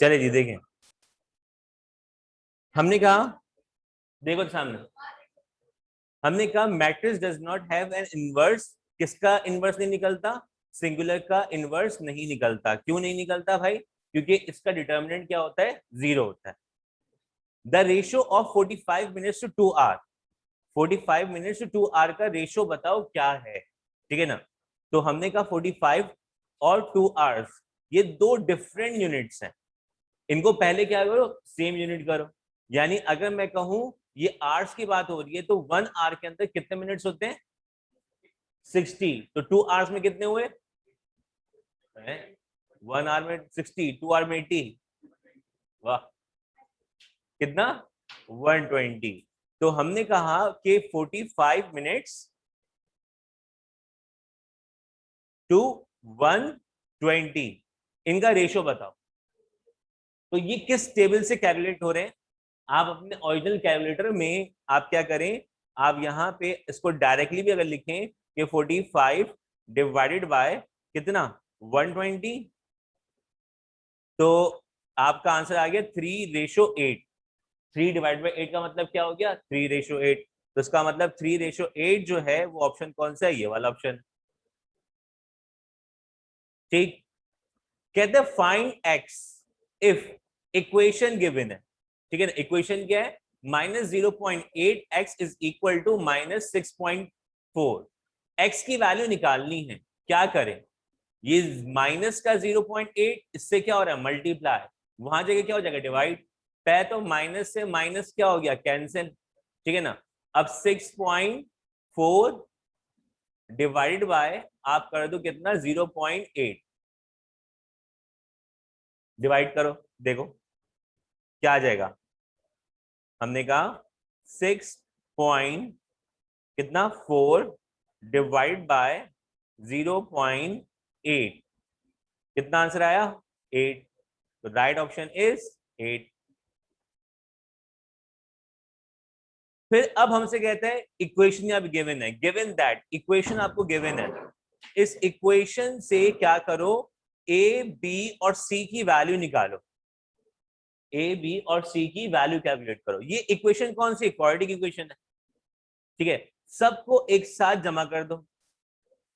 चले जी देखें, हमने कहा, देखो सामने, हमने कहा matrix does not have an inverse. किसका इनवर्स नहीं निकलता? सिंगुलर का इनवर्स नहीं निकलता। क्यों नहीं निकलता भाई? क्योंकि इसका डिटर्मिनेंट क्या होता है? 0 होता है। The ratio of 45 minutes to 2 hour, 45 minutes to 2 hour का रेशियो बताओ क्या है, ठीक है ना। तो हमने कहा 45 और 2 आवर्स ये दो डिफरेंट यूनिट्स हैं, इनको पहले क्या करो? सेम यूनिट करो। यानी अगर मैं कहूं ये आवर्स की बात हो रही है तो 1 आवर के अंदर कितने मिनट्स होते हैं? 60। तो 2 आवर्स में कितने हुए? 1 आवर में 60, 2 आवर में 80, वाह कितना? 120। तो हमने कहा कि 45 मिनट्स टू 120 इनका रेशियो बताओ। तो ये किस टेबल से कैलकुलेट हो रहे हैं? आप अपने ओरिजिनल कैलकुलेटर में आप क्या करें, आप यहाँ पे इसको डायरेक्टली भी अगर लिखें कि 45 डिवाइडेड बाय कितना? 120, तो आपका आंसर आ गया 3:8। 3 डिवाइड बाई 8 का मतलब क्या हो गया? 3:8। तो इसका मतलब 3:8 जो है वो ऑप्शन कौन सा है? ये वाला ऑप्शन। ठीक, कहते हैं find x if equation given है, ठीक है ना। इक्वेशन क्या है? -0.8 x is equal to -6.4। X की वैल्यू निकालनी है, क्या करें? ये माइनस का 0.8 इससे क्या हो रहा है? मल्टीप्लाई, वहां जगह क्या हो जाएगा? डिवाइड। पहले तो माइनस से माइनस क्या हो गया? कैंसिल, ठीक है ना। अब 6.4 डिवाइडेड बाय आप कर दो कितना? 0.8, डिवाइड करो, देखो क्या आ जाएगा। हमने कहा 6. कितना? 4 डिवाइड बाय 0.8, कितना आंसर आया? 8। तो राइट ऑप्शन इज 8। फिर अब हमसे कहते हैं इक्वेशन अब गिवन है, गिवन दैट इक्वेशन आपको गिवन है, इस इक्वेशन से क्या करो? ए बी और सी की वैल्यू निकालो। ए बी और सी की वैल्यू कैलकुलेट करो। ये इक्वेशन कौन सी? क्वाड्रेटिक इक्वेशन है, ठीक है। सबको एक साथ जमा कर दो,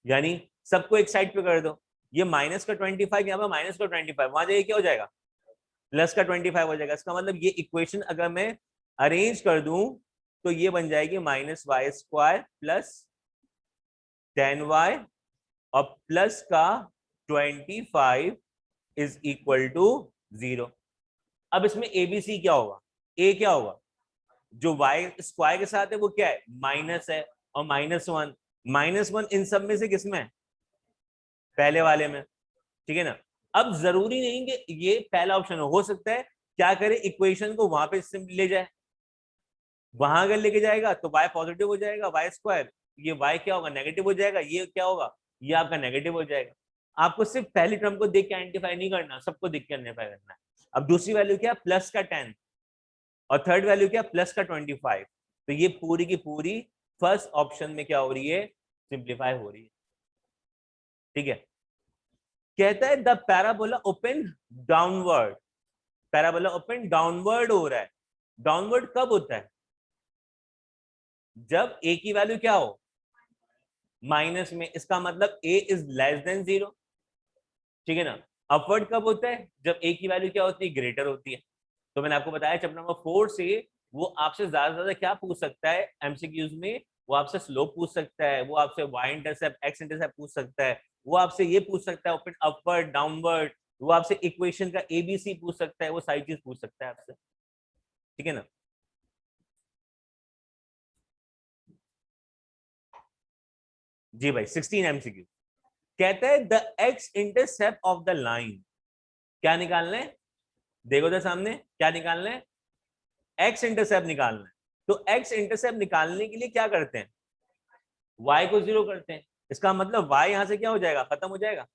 यानी सबको एक साइड पे कर दो। ये माइनस का 25 यहाँ पर माइनस का 25, वहां जाइए क्या हो जाएगा? प्लस का 25 हो जाएगा। इसका मतलब ये इक्वेशन अगर मैं अरेंज कर दूं तो ये बन जाएगी -y² प्लस 10y और प्लस का 25 इज इक्वल टू 0। अब इसमें एबीसी क्या होगा? ए क्या होगा? जो वाई स्क्वायर के साथ है वो क्या है? माइनस है, और -1, -1 इन सब में से किसमें है? पहले वाले में, ठीक है ना। अब जरूरी नहीं कि ये पहला ऑप्शन हो सकता है क्या करे, इक्वेशन को वहां पे ले जाए। वहां अगर लेके जाएगा तो y पॉजिटिव हो जाएगा, y², ये y क्या होगा? नेगेटिव हो जाएगा। ये क्या होगा? ये आपका नेगेटिव हो जाएगा। आपको सिर्फ पहली टर्म को देख के आइडेंटिफाई नहीं करना, सबको देख के आइडेंटिफाई करना है। अब दूसरी वैल्यू क्या? प्लस का 10, और थर्ड वैल्यू क्या? प्लस का 25। तो ये पूरी की पूरी फर्स्ट ऑप्शन में क्या हो रही है? सिंप्लीफाई हो रही है, ठीक है। कहता है the parabola open downward, parabola open downward हो रहा है। डाउनवर्ड कब होता है? जब ए की वैल्यू क्या हो? माइनस में। इसका मतलब ए इज लेस देन 0, ठीक है ना। अपवर्ड कब होता है? जब ए की वैल्यू क्या होती है? ग्रेटर होती है। तो मैंने आपको बताया चैप्टर नंबर 4 से वो आपसे ज्यादा से ज्यादा क्या पूछ सकता है एमसीक्यूज में? वो आपसे स्लोप पूछ सकता है, वो आपसे वाई इंटरसेप्ट एक्स इंटरसेप्ट पूछ सकता है, वो आपसे ये पूछ सकता है ओपन अपवर्ड डाउनवर्ड, वो आपसे इक्वेशन का एबीसी पूछ सकता है, वो सारी चीज पूछ सकता है आपसे, ठीक है ना। जी भाई 16 एमसीक्यू। कहता है the x intercept of the line, क्या निकालना है? देखो तो सामने क्या निकालना है? एक्स इंटरसेप्ट निकालना है। तो एक्स इंटरसेप्ट निकालने के लिए क्या करते हैं? y को 0 करते हैं। इसका मतलब y यहां से क्या हो जाएगा? खत्म हो जाएगा।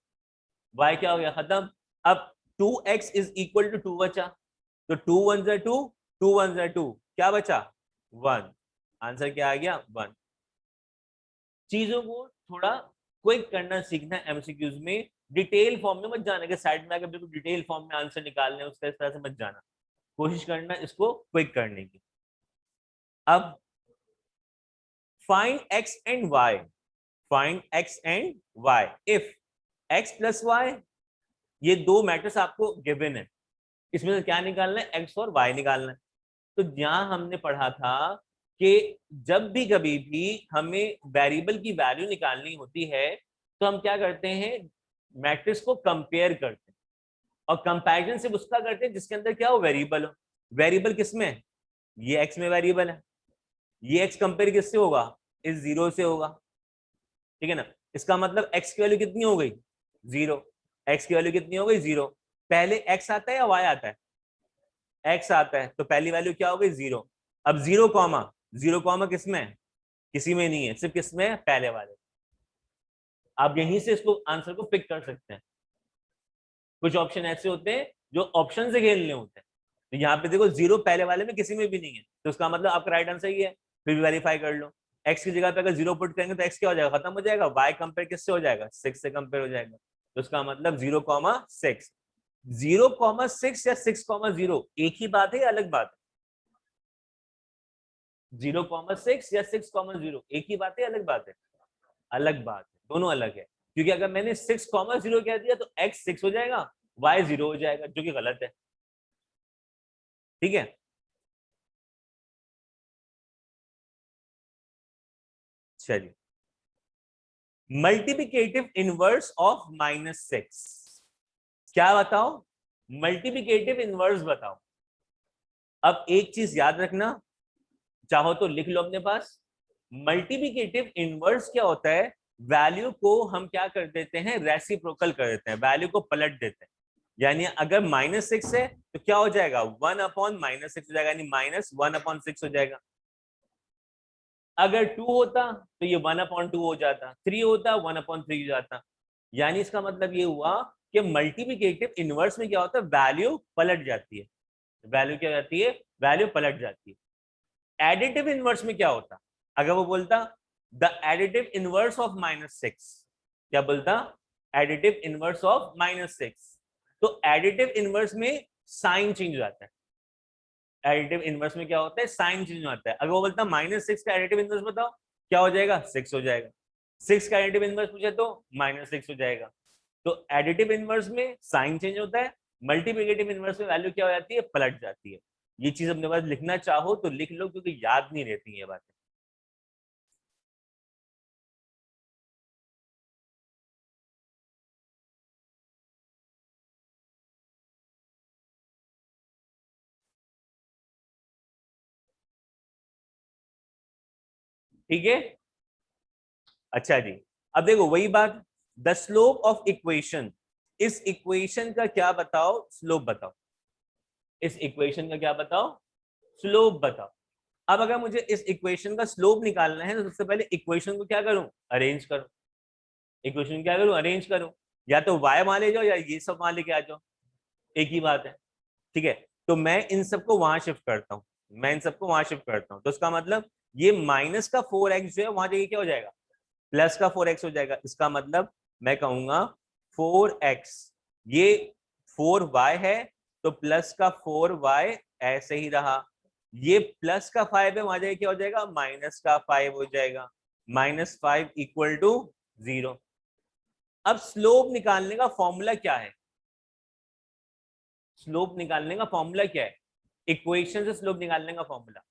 y क्या हो गया? खत्म। अब 2x इज इक्वल टू 2 बचा, तो 2 1 2, 2 1 2, क्या बचा? 1। आंसर क्या आ गया? 1। चीजों को थोड़ा क्विक करना सीखना एमसीक्यूज में, डिटेल फॉर्म में मत जाना कि साइड में आकर बिल्कुल डिटेल फॉर्म में आंसर निकालने उसका इस तरह से मत जाना, कोशिश करना इसको क्विक करने की। अब find x and y, find x and y if x plus y, ये दो मैट्रिक्स आपको गिवन है, इसमें से क्या निकालना है, एक्स और वाई निकालना है। तो यहां हमने पढ़ा था कि जब भी कभी भी हमें वेरिएबल की वैल्यू निकालनी होती है तो हम क्या करते हैं, मैट्रिक्स को कंपेयर करते हैं, और कंपैरिजन सिर्फ उसका करते हैं जिसके अंदर क्या हो, वेरिएबल हो। वेरिएबल किसमें है, ये एक्स में वेरिएबल है, ये एक्स कंपेयर किससे होगा, इस जीरो से होगा, ठीक है ना। इसका मतलब एक्स की वैल्यू कितनी हो गई, जीरो, एक्स की वैल्यू कितनी हो गई, जीरो। पहले एक्स आता है या वाई आता है, एक्स आता है, तो पहली वैल्यू क्या हो गई, जीरो। अब जीरो कॉमा, जीरो कॉमा किसमें है, किसी में नहीं है, सिर्फ किसमें है, पहले वाले। आप यहीं से इसको आंसर को पिक कर सकते हैं। कुछ ऑप्शन ऐसे होते हैं जो ऑप्शन से खेलने होते हैं, तो यहाँ पे देखो जीरो पहले वाले में किसी में भी नहीं है, तो उसका मतलब आपका राइट आंसर ही है, फिर भी वेरीफाई कर लो। एक्स की जगह पे अगर जीरो पुट करेंगे तो एक्स क्या हो जाएगा, खत्म हो जाएगा, वाई कंपेयर किससे हो जाएगा, सिक्स से कंपेयर हो जाएगा, तो उसका मतलब 0,6। 0,6 या 6,0 एक ही बात है या अलग बात है, 0,6 या 6,0 एक ही बात है, अलग बात है, अलग बात है, दोनों अलग है। क्योंकि अगर मैंने 6,0 कह दिया तो एक्स 6 हो जाएगा, वाई 0 हो जाएगा, जो कि गलत है, ठीक है। चलिए, मल्टीप्लिकेटिव इनवर्स ऑफ -6, क्या बताओ, मल्टीप्लिकेटिव इनवर्स बताओ। अब एक चीज याद रखना, चाहो तो लिख लो अपने पास, मल्टीप्लिकेटिव इनवर्स क्या होता है, वैल्यू को हम क्या कर देते हैं, रेसिप्रोकल कर देते हैं, वैल्यू को पलट देते हैं। यानी अगर -6 है तो क्या हो जाएगा, 1/-6 हो जाएगा, यानी -1/6 हो जाएगा। अगर 2 होता तो ये 1/2 हो जाता, 3 होता 1/3 हो जाता। यानी इसका मतलब ये हुआ कि मल्टीप्लिकेटिव इनवर्स में क्या होता है, वैल्यू पलट जाती है, वैल्यू क्या जाती है, वैल्यू पलट जाती है। एडिटिव इनवर्स में क्या होता, अगर वो बोलता द एडिटिव इनवर्स ऑफ -6, क्या बोलता, एडिटिव इनवर्स ऑफ -6, तो एडिटिव इनवर्स में साइन चेंज हो जाता है। एडिटिव इनवर्स में क्या होता है, साइन चेंज होता है। अगर वो बोलता -6 का एडिटिव इनवर्स बताओ, क्या हो जाएगा, 6 हो जाएगा। 6 का एडिटिव इनवर्स पूछे तो -6 हो जाएगा। तो एडिटिव इनवर्स में साइन चेंज होता है, मल्टीप्लिकेटिव इनवर्स में वैल्यू क्या हो जाती है, पलट जाती है। ये चीज अपने पास लिखना चाहो तो लिख लो, क्योंकि याद नहीं रहती ये बातें। ठीक है, अच्छा जी। अब देखो वही बात, द स्लोप ऑफ इक्वेशन, इस इक्वेशन का क्या बताओ, स्लोप बताओ, इस इक्वेशन का क्या बताओ, स्लोप बताओ। अब अगर मुझे इस इक्वेशन का स्लोप निकालना है तो सबसे पहले इक्वेशन को क्या करूं, अरेंज करूं। इक्वेशन क्या करूं, अरेंज करूं, या तो y मान ले जाओ या ये सब मान लेके आ जाओ, एक ही बात है, ठीक है। तो मैं इन सबको वहां शिफ्ट करता हूं, मैं इन सबको वहां शिफ्ट करता हूं, तो इसका मतलब ये माइनस का 4x जो है वहां जाके क्या हो जाएगा, प्लस का 4x हो जाएगा। इसका मतलब मैं कहूंगा 4x, ये 4y है, तो प्लस का 4y ऐसे ही रहा, ये प्लस का 5 है, वहां जाके क्या हो जाएगा, माइनस का 5 हो जाएगा, -5 इक्वल टू 0। अब स्लोप निकालने का फॉर्मूला क्या है, स्लोप निकालने का फॉर्मूला क्या है, इक्वेशन से स्लोप निकालने का formula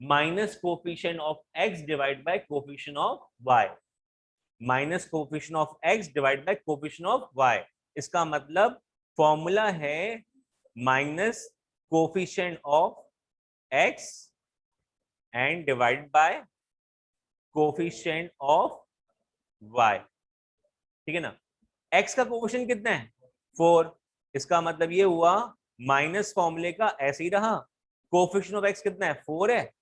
minus coefficient of x divide by coefficient of y, minus coefficient of x divide by coefficient of y. इसका मतलब फॉर्मूला है minus coefficient of x and divide by coefficient of y, ठीक है ना। X का coefficient कितना है, 4, इसका मतलब ये हुआ माइनस फॉर्मूले का ऐसे ही रहा, कोफिशिएंट ऑफ एक्स कितना है, 4 है,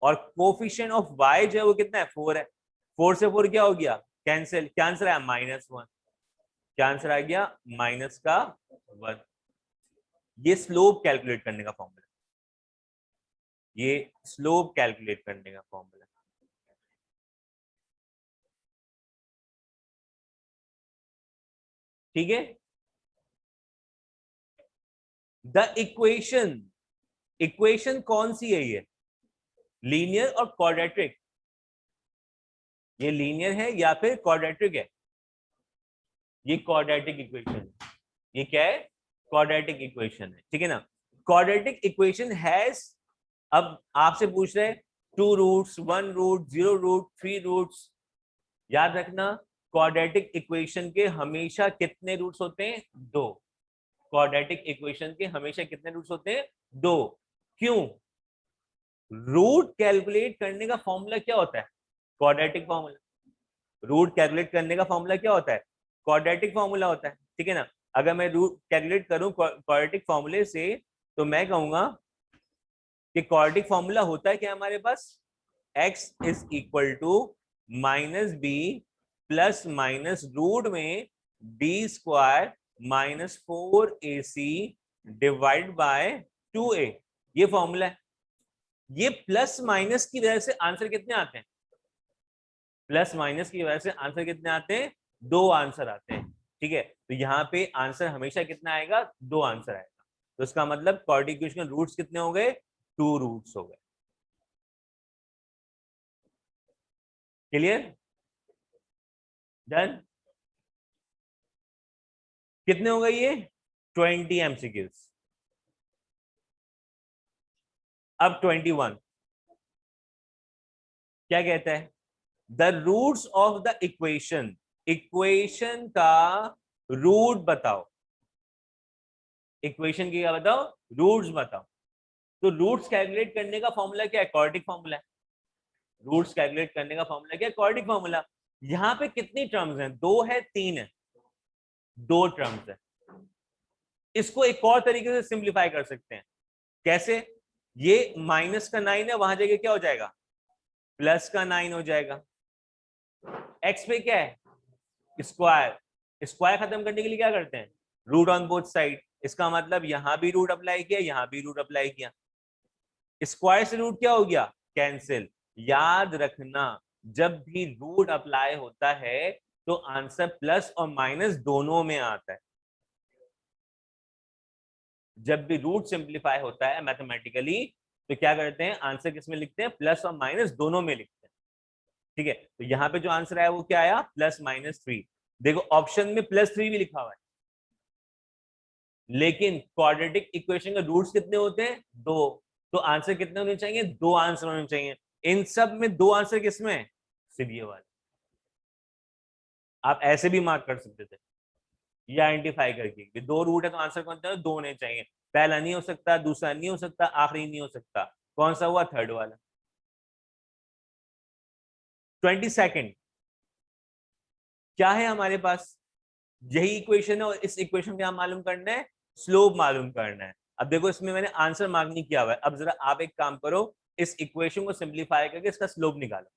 और कोफिशिएंट ऑफ वाई जो है वो कितना है, 4 है। 4 से 4 क्या हो गया, कैंसिल, क्या आंसर आया, -1, क्या आंसर आ गया, -1। ये स्लोप कैलकुलेट करने का फॉर्मूला, ये स्लोप कैलकुलेट करने का फॉर्मूला। ठीक है। द इक्वेशन, इक्वेशन कौन सी है ये, लीनियर और क्वाड्रेटिक, ये लीनियर है या फिर क्वाड्रेटिक है, ये क्वाड्रेटिक इक्वेशन, ये क्या है, क्वाड्रेटिक इक्वेशन है, ठीक है ना। क्वाड्रेटिक इक्वेशन हैज, अब आपसे पूछ रहे हैं 2 रूट्स, 1 रूट, 0 रूट, 3 रूट्स। याद रखना क्वाड्रेटिक इक्वेशन के हमेशा कितने रूट्स होते हैं, 2। क्वाड्रेटिक इक्वेशन के हमेशा कितने रूट्स होते हैं, 2। क्यों, रूट कैलकुलेट करने का फॉर्मूला क्या होता है, क्वाड्रेटिक फॉर्मूला। रूट कैलकुलेट करने का फॉर्मूला क्या होता है, क्वाड्रेटिक फॉर्मूला होता है, ठीक है ना। अगर मैं रूट कैलकुलेट करूं क्वाड्रेटिक फॉर्मूले से, तो मैं कहूंगा कि क्वाड्रेटिक फॉर्मूला होता है क्या हमारे पास, x is equal to minus B plus minus root में B square minus 4ac divide by 2a, ये फॉर्मूला है। ये प्लस माइनस की वजह से आंसर कितने आते हैं, प्लस माइनस की वजह से आंसर कितने आते हैं, 2 आंसर आते हैं, ठीक है। तो यहाँ पे आंसर हमेशा कितना आएगा, 2 आंसर आएगा। तो इसका मतलब क्वाड्रेटिक इक्वेशन के रूट्स कितने हो गए, 2 रूट्स हो गए। Clear, done. कितने हो गए ये, 20 एमसीक्यूज। अब 21 क्या कहता है, the roots of the equation, equation का रूट बताओ, इक्वेशन की क्या बताओ, रूट्स बताओ। तो रूट्स कैलकुलेट करने का फॉर्मूला क्या है, क्वाड्रेटिक फॉर्मूला है। रूट्स कैलकुलेट करने का फॉर्मूला क्या है, क्वाड्रेटिक फॉर्मूला। यहाँ पे कितनी टर्म्स हैं, 2 है 3 है, 2 टर्म्स है। इसको एक और तरीके से सिंप्लीफाई कर सकते हैं, कैसे, ये माइनस का 9 है, वहां जगह क्या हो जाएगा, प्लस का 9 हो जाएगा। एक्स पे क्या है, स्क्वायर, स्क्वायर खत्म करने के लिए क्या करते हैं, रूट ऑन बोथ साइड। इसका मतलब यहां भी रूट अप्लाई किया, यहां भी रूट अप्लाई किया, स्क्वायर से रूट क्या हो गया, कैंसिल। याद रखना जब भी रूट अप्लाई होता है तो आंसर प्लस और माइनस दोनों में आता है। जब भी रूट सिंप्लीफाई होता है मैथमेटिकली, तो क्या करते हैं, आंसर किसमें लिखते हैं, प्लस और माइनस दोनों में लिखते हैं, ठीक है। तो यहाँ पे जो आंसर आया वो क्या आया, +-3। देखो ऑप्शन में +3 भी लिखा हुआ है, लेकिन क्वाड्रेटिक इक्वेशन के रूट्स कितने होते हैं, 2। तो आंसर कितने होने चाहिए, 2 आंसर होने चाहिए। इन सब में 2 आंसर किसमें है, सिर्फ ये वाले। आप ऐसे भी मार्क कर सकते थे, ये आइडेंटिफाई करके 2 रूट है तो आंसर कौन सा है, 2 होने चाहिए। पहला नहीं हो सकता, दूसरा नहीं हो सकता, आखिरी नहीं हो सकता, कौन सा हुआ, थर्ड वाला। 22 क्या है हमारे पास, यही इक्वेशन है, और इस इक्वेशन का मालूम करना है, स्लोप मालूम करना है। अब देखो इसमें मैंने आंसर मार्क नहीं किया हुआ है, अब जरा आप एक काम करो, इस इक्वेशन को सिंप्लीफाई करके इसका स्लोप निकालो।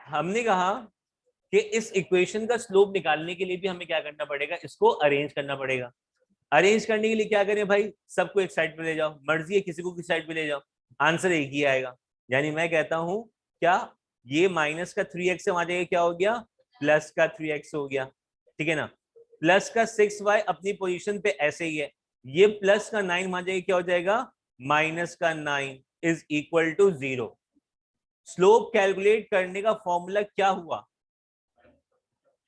हमने कहा कि इस इक्वेशन का स्लोप निकालने के लिए भी हमें क्या करना पड़ेगा, इसको अरेंज करना पड़ेगा। अरेंज करने के लिए क्या करें भाई, सबको एक साइड पे ले जाओ, मर्जी है किसी को किस साइड पे ले जाओ, आंसर एक ही आएगा। यानी मैं कहता हूं क्या, ये माइनस का 3x से वहां जाएगा क्या हो गया, प्लस का 3x हो गया, ठीक है ना। प्लस का 6y अपनी पोजीशन पे ऐसे ही है, ये प्लस का 9 वहां जाएगा क्या हो जाएगा, माइनस का 9 is equal to 0। Slope calculate करने का फॉर्मूला क्या हुआ,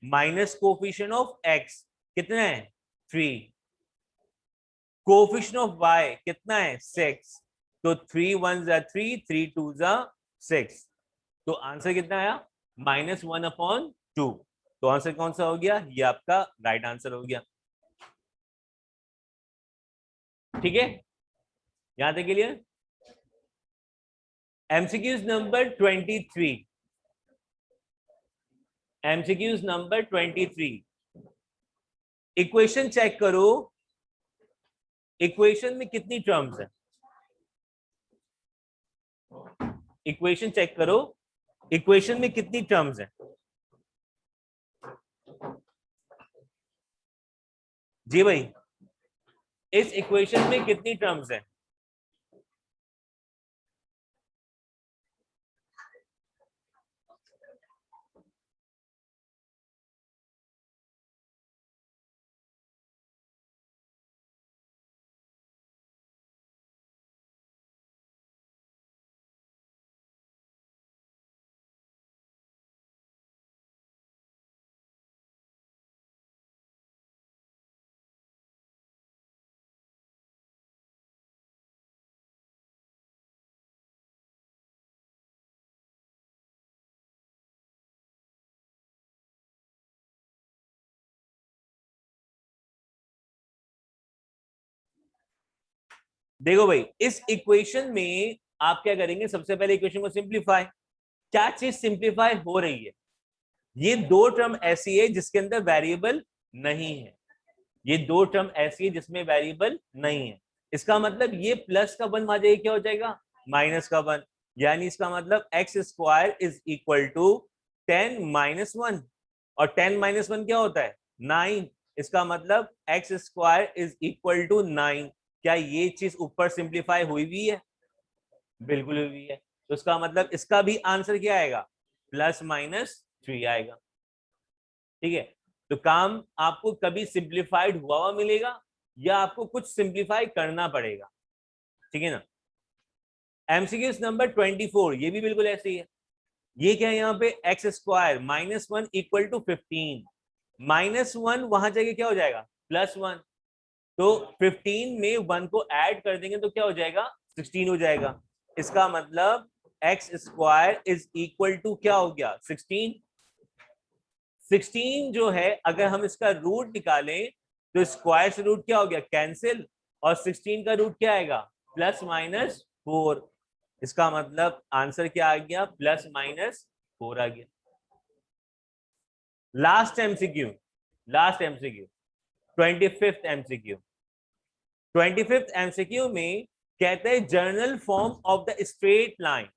माइनस कोफिशिएंट ऑफ x कितना है, 3, कोफिशिएंट ऑफ y कितना है, 6। तो 3 1 जा 3, 3 2 जा 6। तो आंसर कितना आया, -1/2। तो आंसर कौन सा हो गया, ये आपका राइट आंसर हो गया, ठीक है। यहां तक clear. MCQs number 23, MCQs number 23। Equation check करो, इक्वेशन में कितनी टर्म्स है, इक्वेशन चेक करो, इक्वेशन में कितनी टर्म्स है, जी भाई, इस इक्वेशन में कितनी टर्म्स है, देखो भाई, इस इक्वेशन में आप क्या करेंगे, सबसे पहले इक्वेशन को सिंप्लीफाई। क्या चीज सिंप्लीफाई हो रही है? ये दो टर्म ऐसी है जिसके अंदर वेरिएबल नहीं है, ये दो टर्म ऐसी है जिसमें वेरिएबल नहीं है। इसका मतलब ये प्लस का वन आ जाएगा, क्या हो जाएगा, माइनस का वन। यानी इसका मतलब x square is equal to 10 - 1, और 10 - 1 क्या होता है, 9। इसका मतलब x square is equal to 9। क्या ये चीज ऊपर सिंप्लीफाई हुई भी है? बिल्कुल हुई है। तो इसका मतलब इसका भी आंसर क्या आएगा, +-3 आएगा। ठीक है, तो काम आपको कभी सिंप्लीफाइड हुआ हुआ मिलेगा या आपको कुछ सिंप्लीफाई करना पड़ेगा। ठीक है ना। एमसीक्यूज नंबर 24, ये भी बिल्कुल ऐसे ही है। ये क्या है, यहाँ पे एक्स स्क्वायर -1 इक्वल टू 15, -1 वहां जाके क्या हो जाएगा, +1। तो 15 में 1 को ऐड कर देंगे तो क्या हो जाएगा, 16 हो जाएगा। इसका मतलब x square is equal to क्या हो गया, 16। 16 जो है, अगर हम इसका रूट निकालें तो स्क्वायर से रूट क्या हो गया, कैंसिल, और 16 का रूट क्या आएगा, +-4। इसका मतलब आंसर क्या आ गया, +-4 आ गया। Last MCQ, last MCQ, 25th MCQ. 25th MCQ में कहते हैं journal form of the straight line,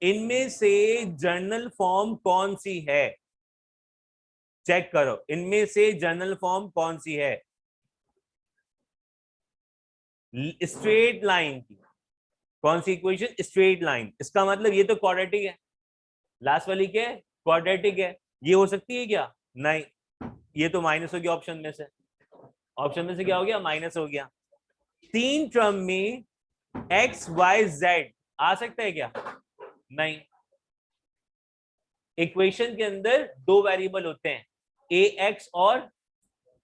इनमें से जर्नल फॉर्म कौन सी है, चेक करो, इनमें से जर्नल फॉर्म कौन सी है स्ट्रेट लाइन की। कौन सी इक्वेशन, स्ट्रेट लाइन। इसका मतलब ये तो क्वाड्रेटिक है, लास्ट वाली क्या है, क्वाड्रेटिक है। ये हो सकती है क्या, नहीं, ये तो माइनस हो गया ऑप्शन में से, ऑप्शन में से क्या हो गया, माइनस हो गया। तीन टर्म में एक्स वाई जेड आ सकता है क्या, नहीं। इक्वेशन के अंदर दो वेरिएबल होते हैं, ए एक्स और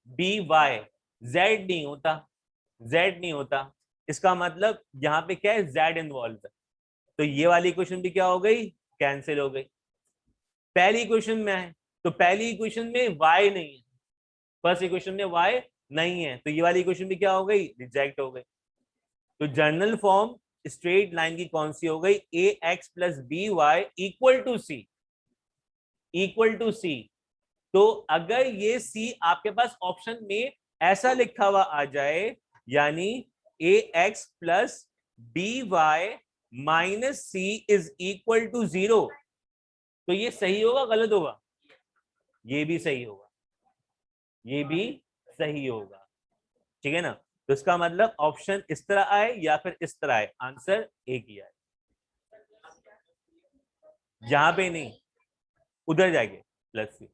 बी वाई, जेड नहीं होता, जेड नहीं होता। इसका मतलब यहाँ पे क्या है, जेड इन्वॉल्व है। तो ये वाली इक्वेशन भी क्या हो गई, कैंसिल हो गई। पहली इक्वेशन में है, तो पहली इक्वेशन में y नहीं है, फर्स्ट इक्वेशन में y नहीं है, तो ये वाली इक्वेशन भी क्या हो गई, रिजेक्ट हो गई। तो जर्नल फॉर्म स्ट्रेट लाइन की कौन सी हो गई, A X plus B Y equal to C, equal to C. तो अगर ये सी आपके पास ऑप्शन में ऐसा लिखा हुआ आ जाए, यानी A X plus B Y minus C is equal to 0, तो ये सही होगा, गलत होगा, ये भी सही होगा, ये भी सही होगा। ठीक है ना। तो इसका मतलब ऑप्शन इस तरह आए या फिर इस तरह आए, आंसर एक ही आए। यहां पे नहीं, उधर जाएंगे, +c।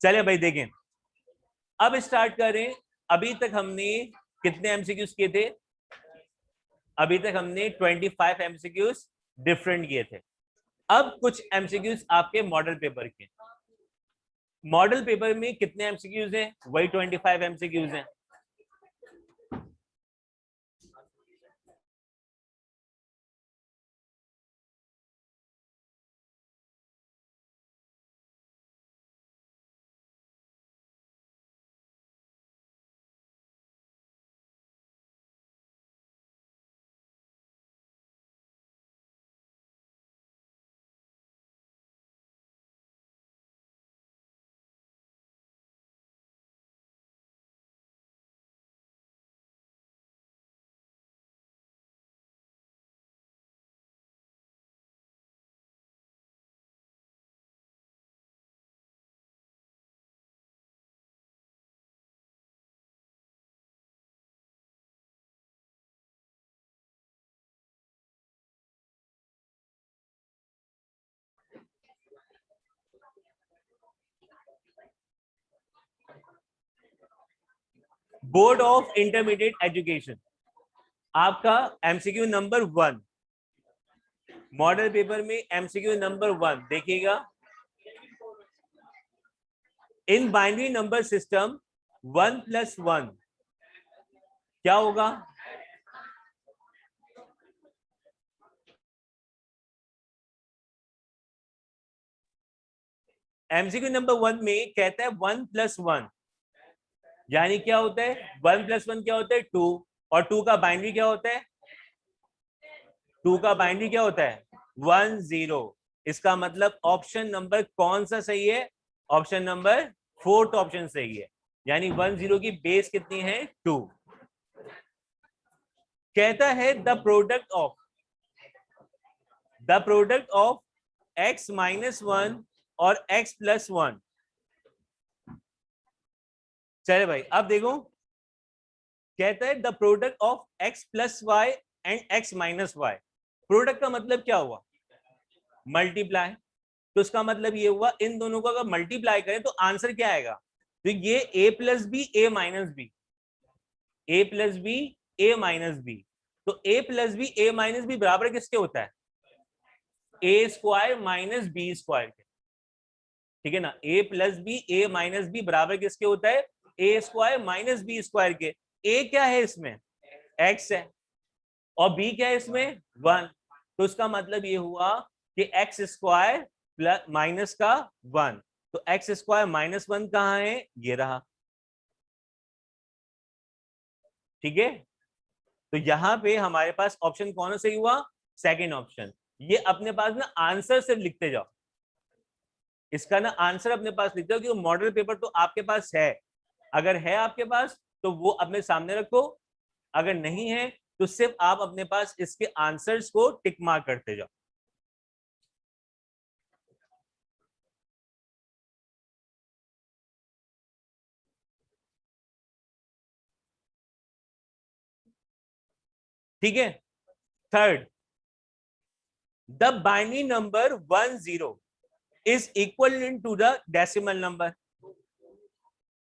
चले भाई देखें, अब स्टार्ट करें। अभी तक हमने कितने एमसीक्यूज किए थे? अभी तक हमने 25 एमसीक्यूज डिफरेंट किए थे। अब कुछ एमसीक्यूज आपके मॉडल पेपर के। मॉडल पेपर में कितने एमसीक्यूज हैं? वही 25 एमसीक्यूज हैं। बोर्ड ऑफ इंटरमीडिएट एजुकेशन, आपका एमसीक्यू नंबर 1, मॉडल पेपर में एमसीक्यू नंबर 1 देखिएगा। इन बाइनरी नंबर सिस्टम 1 + 1 क्या होगा? एमसीक्यू नंबर 1 में कहता है 1 + 1, यानी क्या होता है? 1 + 1 क्या होता है? 2, और 2 का बाइनरी क्या होता है? 2 का बाइनरी क्या होता है? 1 0। इसका मतलब ऑप्शन नंबर कौन सा सही है? ऑप्शन नंबर 4th ऑप्शन सही है, यानी 1 0 की बेस कितनी है? 2। कहता है द प्रोडक्ट ऑफ x - 1 और x + 1। चले भाई अब देखो, कहता है the product of x + y and x - y। Product का मतलब क्या हुआ? मल्टीप्लाई। तो इसका मतलब ये हुआ इन दोनों को अगर मल्टीप्लाई करें तो आंसर क्या आएगा? तो ये a + b a - b, a + b a - b। तो a + b a - b बराबर किसके होता है? a² - b² के। ठीक है ना? a + b a - b बराबर किसके होता है? a² - b² के। a क्या है इसमें? x है, और b क्या है इसमें? 1। तो इसका मतलब ये हुआ कि x² माइनस का 1। तो x² - 1 कहाँ है? ये रहा। ठीक है, तो यहां पे हमारे पास ऑप्शन कौन सा सही हुआ? Second option. ये अपने पास ना आंसर सिर्फ लिखते जाओ, इसका ना आंसर अपने पास लिखते जाओ, क्योंकि मॉडल पेपर तो आपके पास है। अगर है आपके पास तो वो अपने सामने रखो, अगर नहीं है तो सिर्फ आप अपने पास इसके आंसर्स को टिक मार्क करते जाओ। ठीक है। Third, the binary number 1 0 is equivalent to the decimal number।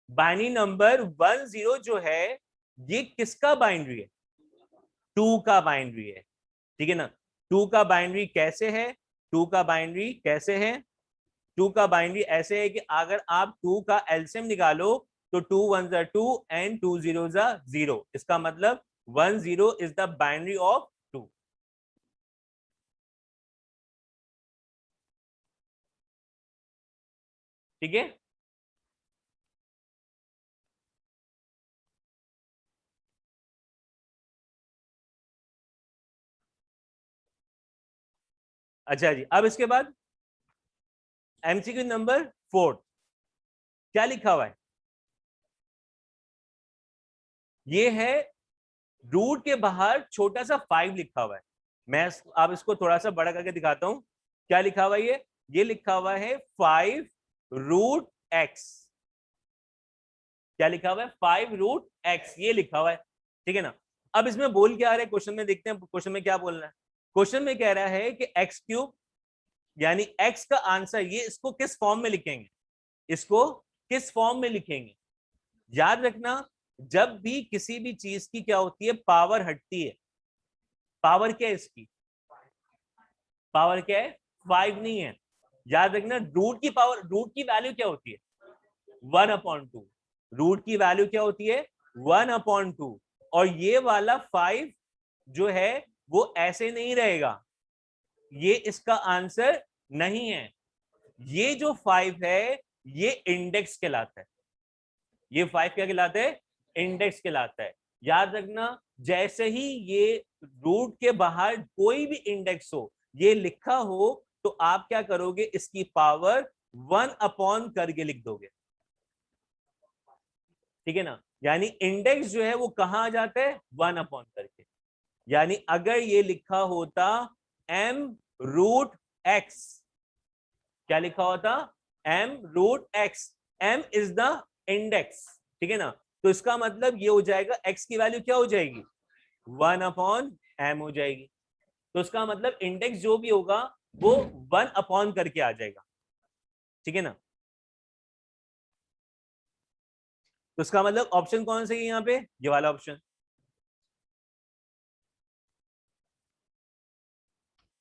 Binary number 1 0 जो है ये किसका बाइनरी है? 2 का बाइनरी है। ठीक है ना? 2 का बाइनरी कैसे है? 2 का बाइनरी कैसे है? 2 का बाइनरी ऐसे है कि अगर आप 2 का एलसीएम निकालो तो 2 1 2 एंड 2 0 0। इसका मतलब 1 0 इज द बाइनरी ऑफ 2। ठीक है। अच्छा जी, अब इसके बाद एमसीक्यू नंबर 4 क्या लिखा हुआ है? ये है रूट के बाहर छोटा सा 5 लिखा हुआ है। मैं अब इसको थोड़ा सा बड़ा करके दिखाता हूं। क्या लिखा हुआ है? ये लिखा हुआ है 5√x। क्या लिखा हुआ है? 5√x, ये लिखा हुआ है। ठीक है ना? अब इसमें बोल क्या आ रहा है क्वेश्चन में? देखते हैं क्वेश्चन में क्या बोल रहा है। क्वेश्चन में कह रहा है कि x³ यानी x का आंसर, ये इसको किस फॉर्म में लिखेंगे? इसको किस फॉर्म में लिखेंगे? याद रखना, जब भी किसी भी चीज की क्या होती है, पावर हटती है। पावर क्या है इसकी? पावर क्या है? 5 नहीं है। याद रखना, रूट की पावर, रूट की वैल्यू क्या होती है? 1/2। रूट की वैल्यू क्या होती है? 1/2। और ये वाला 5 जो है वो ऐसे नहीं रहेगा, ये इसका आंसर नहीं है। ये जो 5 है ये इंडेक्स कहलाता है। ये 5 क्या कहलाता है? इंडेक्स कहलाता है। याद रखना, जैसे ही ये रूट के बाहर कोई भी इंडेक्स हो, ये लिखा हो, तो आप क्या करोगे, इसकी पावर 1 करके लिख दोगे। ठीक है ना? यानी इंडेक्स जो है वो कहां आ जाता है? 1 करके। यानी अगर ये लिखा होता m√x, क्या लिखा होता? m√x। m is the index. ठीक है ना? तो इसका मतलब ये हो जाएगा, x की वैल्यू क्या हो जाएगी? 1/m हो जाएगी। तो इसका मतलब इंडेक्स जो भी होगा वो 1 करके आ जाएगा। ठीक है ना? तो इसका मतलब ऑप्शन कौन सा है यहाँ पे? ये वाला ऑप्शन।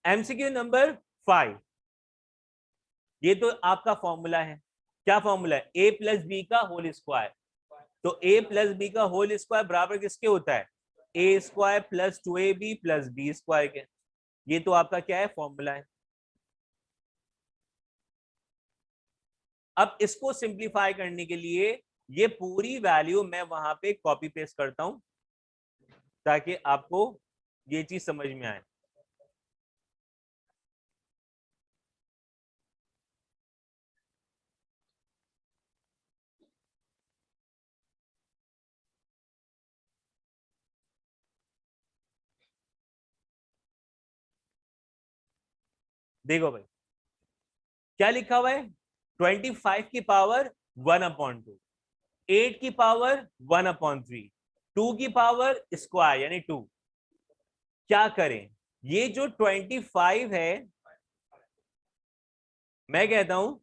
MCQ नंबर 5, ये तो आपका फॉर्मूला है। क्या फॉर्मूला है? a+b² तो a+b का होल स्क्वायर बराबर किसके होता है? a² + 2ab + b² के। ये तो आपका क्या है? फॉर्मूला है। अब इसको सिंप्लीफाई करने के लिए ये पूरी वैल्यू मैं वहां पे कॉपी पेस्ट करता हूं, ताकि आपको ये चीज समझ में आए। देखो भाई, क्या लिखा हुआ है? 25 की पावर 1/2, 8 की पावर 1/3, 2 की पावर स्क्वायर यानी 2। क्या करें? ये जो 25 है, मैं कहता हूं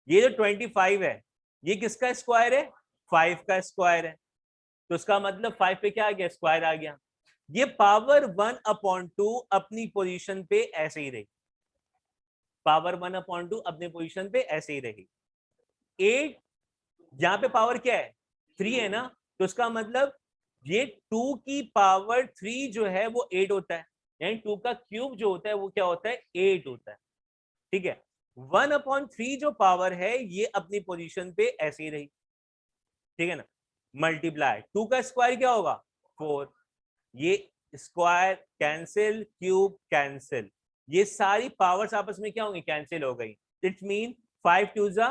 ये जो 25 है ये किसका स्क्वायर है? 5 का स्क्वायर है। तो इसका मतलब 5 पे क्या आ गया? स्क्वायर आ गया। ये पावर 1/2 अपनी पोजीशन पे ऐसे ही रही। पावर 1/2 अपने पोजीशन पे ऐसे ही रही। 8, यहाँ पे पावर क्या है? 3 है ना? तो इसका मतलब ये 2 की पावर 3 जो है वो 8 होता है, यानी 2 का क्यूब जो होता है वो क्या होता है? 8 होता है। ठीक है? 1/3 जो पावर है ये अपनी पोजीशन पे ऐसे ही रही। ठीक है ना? मल्टीप्लाई 2 का स्क्वायर क्या होगा? 4। ये स्क्वायर कैंसिल, क्यूब कैंसिल, ये सारी पावर्स आपस में क्या होंगी? कैंसिल हो गई। इट्स मीन 5 2 जा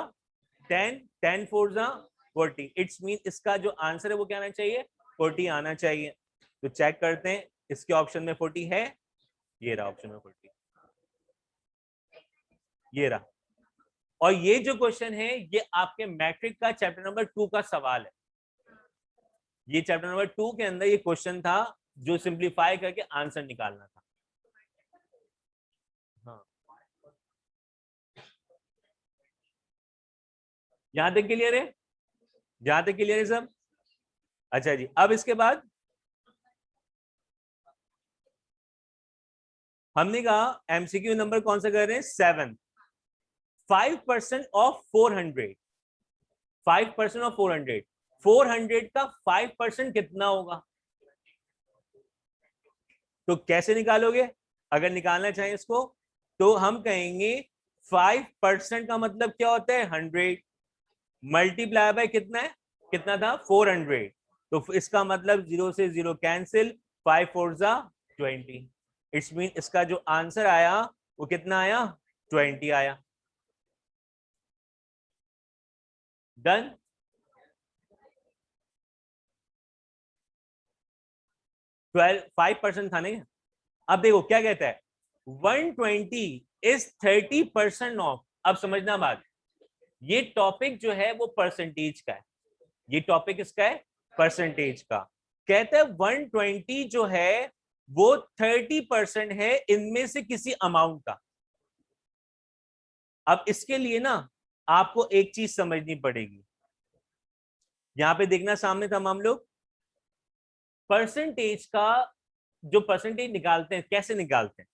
10, 10 4 जा 40। इट्स मीन इसका जो आंसर है वो क्या आना चाहिए? 40 आना चाहिए। तो चेक करते हैं इसके ऑप्शन में 40 है। ये रहा ऑप्शन में 40, ये रहा। और ये जो क्वेश्चन है ये आपके मैट्रिक का चैप्टर नंबर 2 का सवाल है। ये चैप्टर नंबर 2 के अंदर ये क्वेश्चन था जो सिंप्लीफाई करके आंसर निकालना था। हाँ, यहां तक क्लियर है? यहां तक क्लियर है सब? अच्छा जी, अब इसके बाद हमने कहा एमसीक्यू नंबर कौन सा कर रहे हैं? 7। 5% ऑफ 400, 5% ऑफ 400, 400 का 5% कितना होगा? तो कैसे निकालोगे? अगर निकालना चाहें इसको तो हम कहेंगे 5% का मतलब क्या होता है? 100 मल्टीप्लाई बाय कितना है? कितना था? 400। तो इसका मतलब 0 से 0 कैंसिल, 5 4 जा 20। इट्स मीन इसका जो आंसर आया वो कितना आया? 20 आया। डन। 5% था नहीं? अब देखो क्या कहता है, 120 इज 30% ऑफ। अब समझना बात, ये टॉपिक जो है वो परसेंटेज का है। ये टॉपिक इसका है परसेंटेज का। कहता है 120 जो है वो 30% है इनमें से किसी अमाउंट का। अब इसके लिए ना आपको एक चीज समझनी पड़ेगी, यहां पे देखना सामने था हम लोग परसेंटेज का, जो परसेंटेज निकालते हैं कैसे निकालते हैं,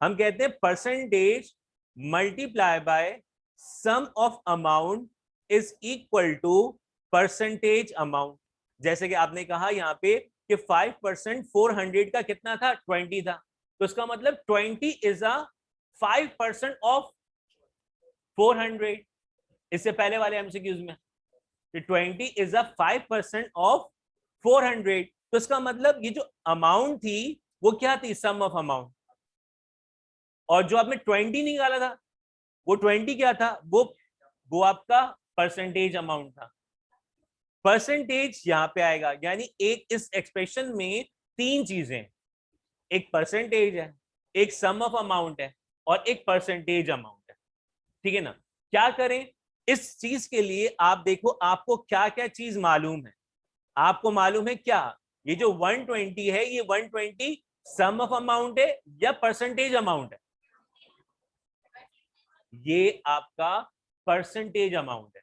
हम कहते हैं percentage multiply by sum of amount is equal to percentage amount. जैसे कि आपने कहा यहाँ पे कि 5% 400 का कितना था, 20 था, तो इसका मतलब 20 इज अ 5% ऑफ 400। इससे पहले वाले एमसीक्यूज में 20 इज अ 5% ऑफ 400, तो इसका मतलब ये जो अमाउंट थी वो क्या थी, सम ऑफ अमाउंट। और जो आपने 20 निकाला था वो 20 क्या था, वो आपका परसेंटेज अमाउंट था। परसेंटेज यहां पे आएगा, यानी एक इस एक्सप्रेशन में तीन चीजें, एक परसेंटेज है, एक सम ऑफ अमाउंट है और एक परसेंटेज अमाउंट है। ठीक है ना। क्या करें इस चीज के लिए, आप देखो आपको क्या क्या चीज मालूम है। आपको मालूम है क्या, ये जो 120 है ये 120 सम ऑफ अमाउंट है या परसेंटेज अमाउंट है, ये आपका परसेंटेज अमाउंट है।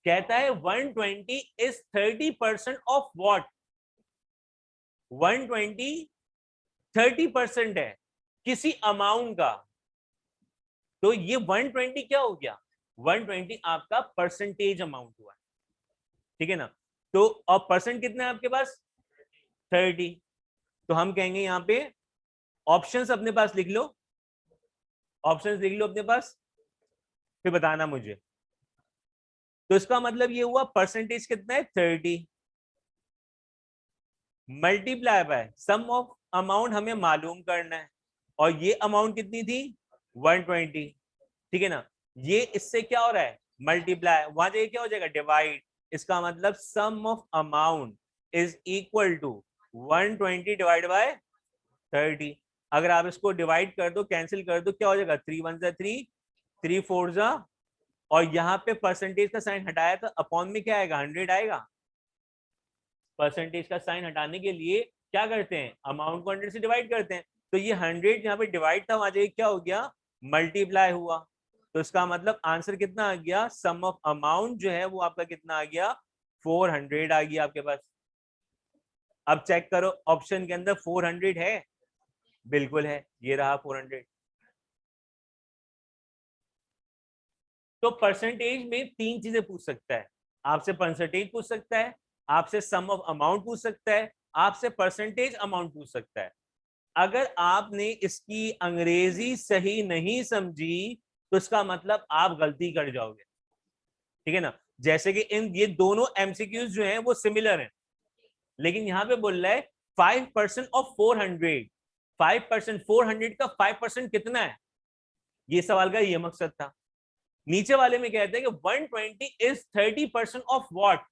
कहता है 120 इज 30% ऑफ व्हाट, 120 30% है किसी अमाउंट का, तो ये 120 क्या हो गया, 120 आपका परसेंटेज अमाउंट हुआ। ठीक है ना। तो अब परसेंट कितना है आपके पास, 30, तो हम कहेंगे यहां पे ऑप्शंस अपने पास लिख लो, ऑप्शंस लिख लो अपने पास, फिर बताना मुझे। तो इसका मतलब ये हुआ परसेंटेज कितना है 30 multiply by sum of amount हमें मालूम करना है, और ये अमाउंट कितनी थी 120। ठीक है ना। ये इससे क्या हो रहा है मल्टीप्लाई, वहां जाके क्या हो जाएगा डिवाइड, इसका मतलब sum of amount is equal to 120 divide by 30। अगर आप इसको डिवाइड कर दो, कैंसिल कर दो, क्या हो जाएगा 3 1 जा 3, 3 4 जा, और यहाँ पे परसेंटेज का साइन हटाया तो अपॉन में क्या आएगा 100 आएगा। परसेंटेज का साइन हटाने के लिए क्या करते हैं, अमाउंट को 100 से डिवाइड करते हैं, तो ये 100 यहाँ पे डिवाइड था, वहां जाके क्या हो गया मल्टीप्लाई हुआ, तो इसका मतलब आंसर कितना आ गया, सम ऑफ अमाउंट जो है वो आपका कितना आ गया 400 आ गया आपके पास। अब चेक करो ऑप्शन के अंदर 400 है, बिल्कुल है, ये रहा 400। तो परसेंटेज में तीन चीजें पूछ सकता है, आपसे परसेंटेज पूछ सकता है, आपसे सम ऑफ अमाउंट पूछ सकता है, आपसे परसेंटेज अमाउंट पूछ सकता है। अगर आपने इसकी अंग्रेजी सही नहीं समझी तो इसका मतलब आप गलती कर जाओगे। ठीक है ना। जैसे कि इन ये दोनों एमसीक्यूज जो हैं वो सिमिलर हैं, लेकिन यहां पे बोल रहा है 5% ऑफ 400, 5% 400 का 5% कितना है, ये सवाल का ये मकसद था। नीचे वाले में कहते हैं कि 120 इज 30% ऑफ व्हाट,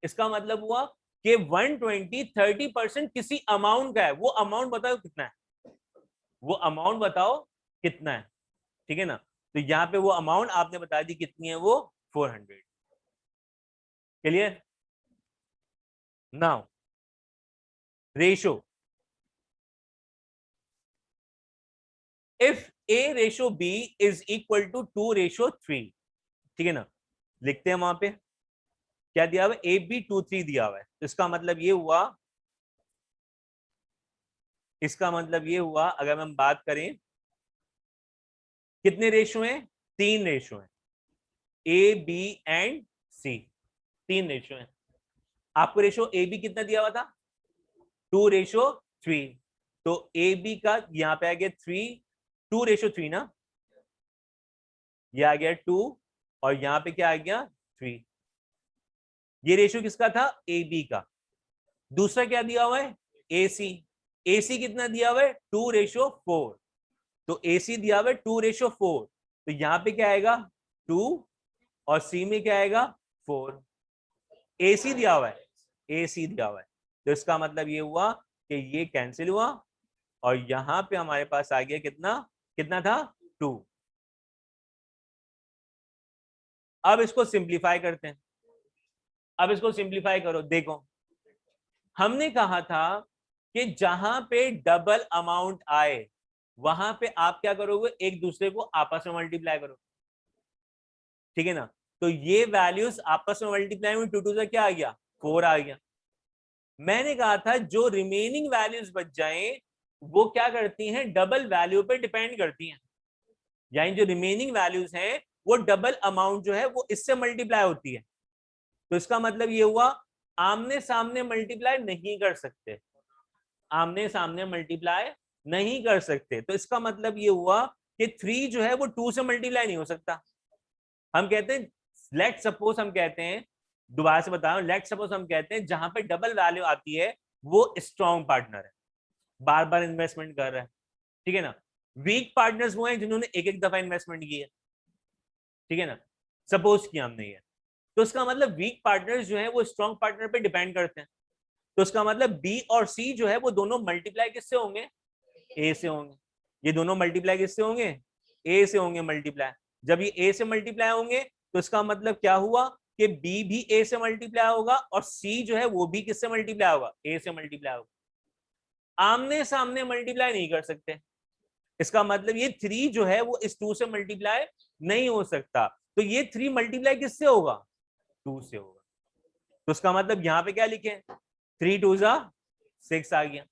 इसका मतलब हुआ कि 120 30% किसी अमाउंट का है, वो अमाउंट बताओ कितना है, वो अमाउंट बताओ कितना है। ठीक है ना। तो यहाँ पे वो अमाउंट आपने बता दी कितनी है, वो 400। Clear. Now ratio, if A ratio B is equal to 2:3, ठीक है ना। लिखते हैं वहां पे क्या दिया हुआ है, ए बी 2:3 दिया हुआ है, तो इसका मतलब ये हुआ, इसका मतलब ये हुआ अगर हम बात करें कितने रेशो हैं, तीन रेशो हैं, ए बी एंड सी, तीन रेशो हैं। आपको रेशो ए बी कितना दिया हुआ था 2:3, तो ए बी का यहाँ पे आ गया 2:3 ना, ये आ गया 2 और यहाँ पे क्या आ गया 3। ये रेशो किसका था, ए बी का। दूसरा क्या दिया हुआ है ए सी, ए सी कितना दिया हुआ है 2:4, तो ए सी दिया हुआ है 2:4, तो यहाँ पे क्या आएगा 2 और सी में क्या आएगा 4। ए सी दिया हुआ है, ए सी दिया हुआ है, तो इसका मतलब ये हुआ कि ये कैंसिल हुआ और यहां पे हमारे पास आ गया कितना, कितना था 2। अब इसको सिंप्लीफाई करते हैं, अब इसको सिंप्लीफाई करो। देखो हमने कहा था कि जहां पे डबल अमाउंट आए वहां पे आप क्या करोगे, एक दूसरे को आपस में मल्टीप्लाई करो। ठीक है ना। तो ये वैल्यूज आपस में मल्टीप्लाई हुई, 2 से क्या आ गया 4 आ गया। मैंने कहा था जो रिमेनिंग वैल्यूज बच जाएं वो क्या करती हैं, डबल वैल्यू पे डिपेंड करती हैं, यानी जो रिमेनिंग वैल्यूज हैं वो डबल अमाउंट जो है वो इससे मल्टीप्लाई होती है। तो इसका मतलब ये हुआ आमने सामने मल्टीप्लाई नहीं कर सकते, आमने सामने मल्टीप्लाई नहीं कर सकते। तो इसका मतलब ये हुआ कि 3 जो है वो 2 से मल्टीप्लाई नहीं हो सकता। हम कहते हैं लेट सपोज, हम कहते हैं दोबारा से बता रहा हूं, लेट सपोज हम कहते हैं जहां पे डबल वैल्यू आती है वो स्ट्रॉन्ग पार्टनर है, बार बार इन्वेस्टमेंट कर रहा है, ठीक है ना। वीक पार्टनर्स वो हैं जिन्होंने एक एक दफा इन्वेस्टमेंट की है, ठीक है ना, सपोज किया हमने ये। तो इसका मतलब वीक पार्टनर्स जो है वो स्ट्रॉन्ग पार्टनर पे डिपेंड करते हैं। तो इसका मतलब बी और सी जो है वो दोनों मल्टीप्लाई किससे होंगे, ए से होंगे। ये दोनों मल्टीप्लाई किससे होंगे, ए से होंगे मल्टीप्लाई। जब ये ए से मल्टीप्लाई होंगे तो इसका मतलब क्या हुआ कि बी भी ए से मल्टीप्लाई होगा और सी जो है वो भी किससे मल्टीप्लाई होगा, ए से मल्टीप्लाई होगा। आमने सामने मल्टीप्लाई नहीं कर सकते, इसका मतलब ये 3 जो है वो इस 2 से मल्टीप्लाई नहीं हो सकता। तो ये 3 मल्टीप्लाई किससे होगा, 2 से होगा। तो इसका मतलब यहां पे क्या लिखे, 3 2 6 आ गया।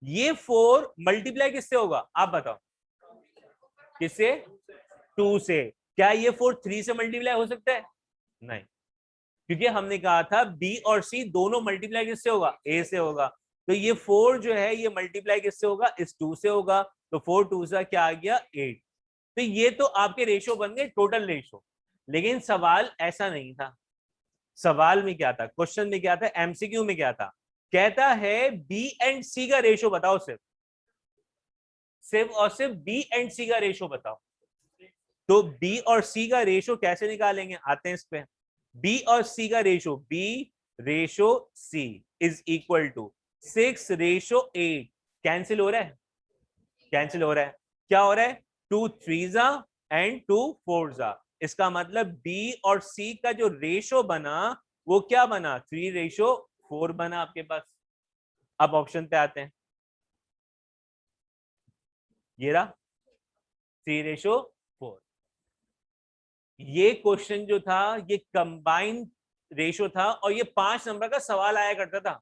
ये 4 मल्टीप्लाई किससे होगा आप बताओ, किससे, 2 से। क्या ये 4 3 से मल्टीप्लाई हो सकता है, नहीं, क्योंकि हमने कहा था बी और सी दोनों मल्टीप्लाई किससे होगा, ए से होगा। तो ये 4 जो है ये मल्टीप्लाई किससे होगा, इस 2 से होगा। तो 4 2 क्या आ गया 8। तो ये तो आपके रेशो बन गए टोटल रेशो, लेकिन सवाल ऐसा नहीं था। सवाल में क्या था, क्वेश्चन में क्या था, एमसीक्यू में क्या था, कहता है बी एंड सी का रेशो बताओ, सिर्फ सिर्फ और सिर्फ बी एंड सी का रेशो बताओ। तो बी और सी का रेशो कैसे निकालेंगे, आते हैं इस पे। बी और सी का ratio, B ratio C is equal to 6 ratio 8। Cancel हो रहा है, कैंसिल हो रहा है, क्या हो रहा है, 2 3 एंड 2 4 इसका मतलब बी और सी का जो रेशो बना वो क्या बना, 3 रेशो 4 बना आपके पास। अब ऑप्शन पे आते हैं, ये रहा 3 रेशो 4। ये क्वेश्चन जो था ये कंबाइंड रेशो था और ये 5 नंबर का सवाल आया करता था,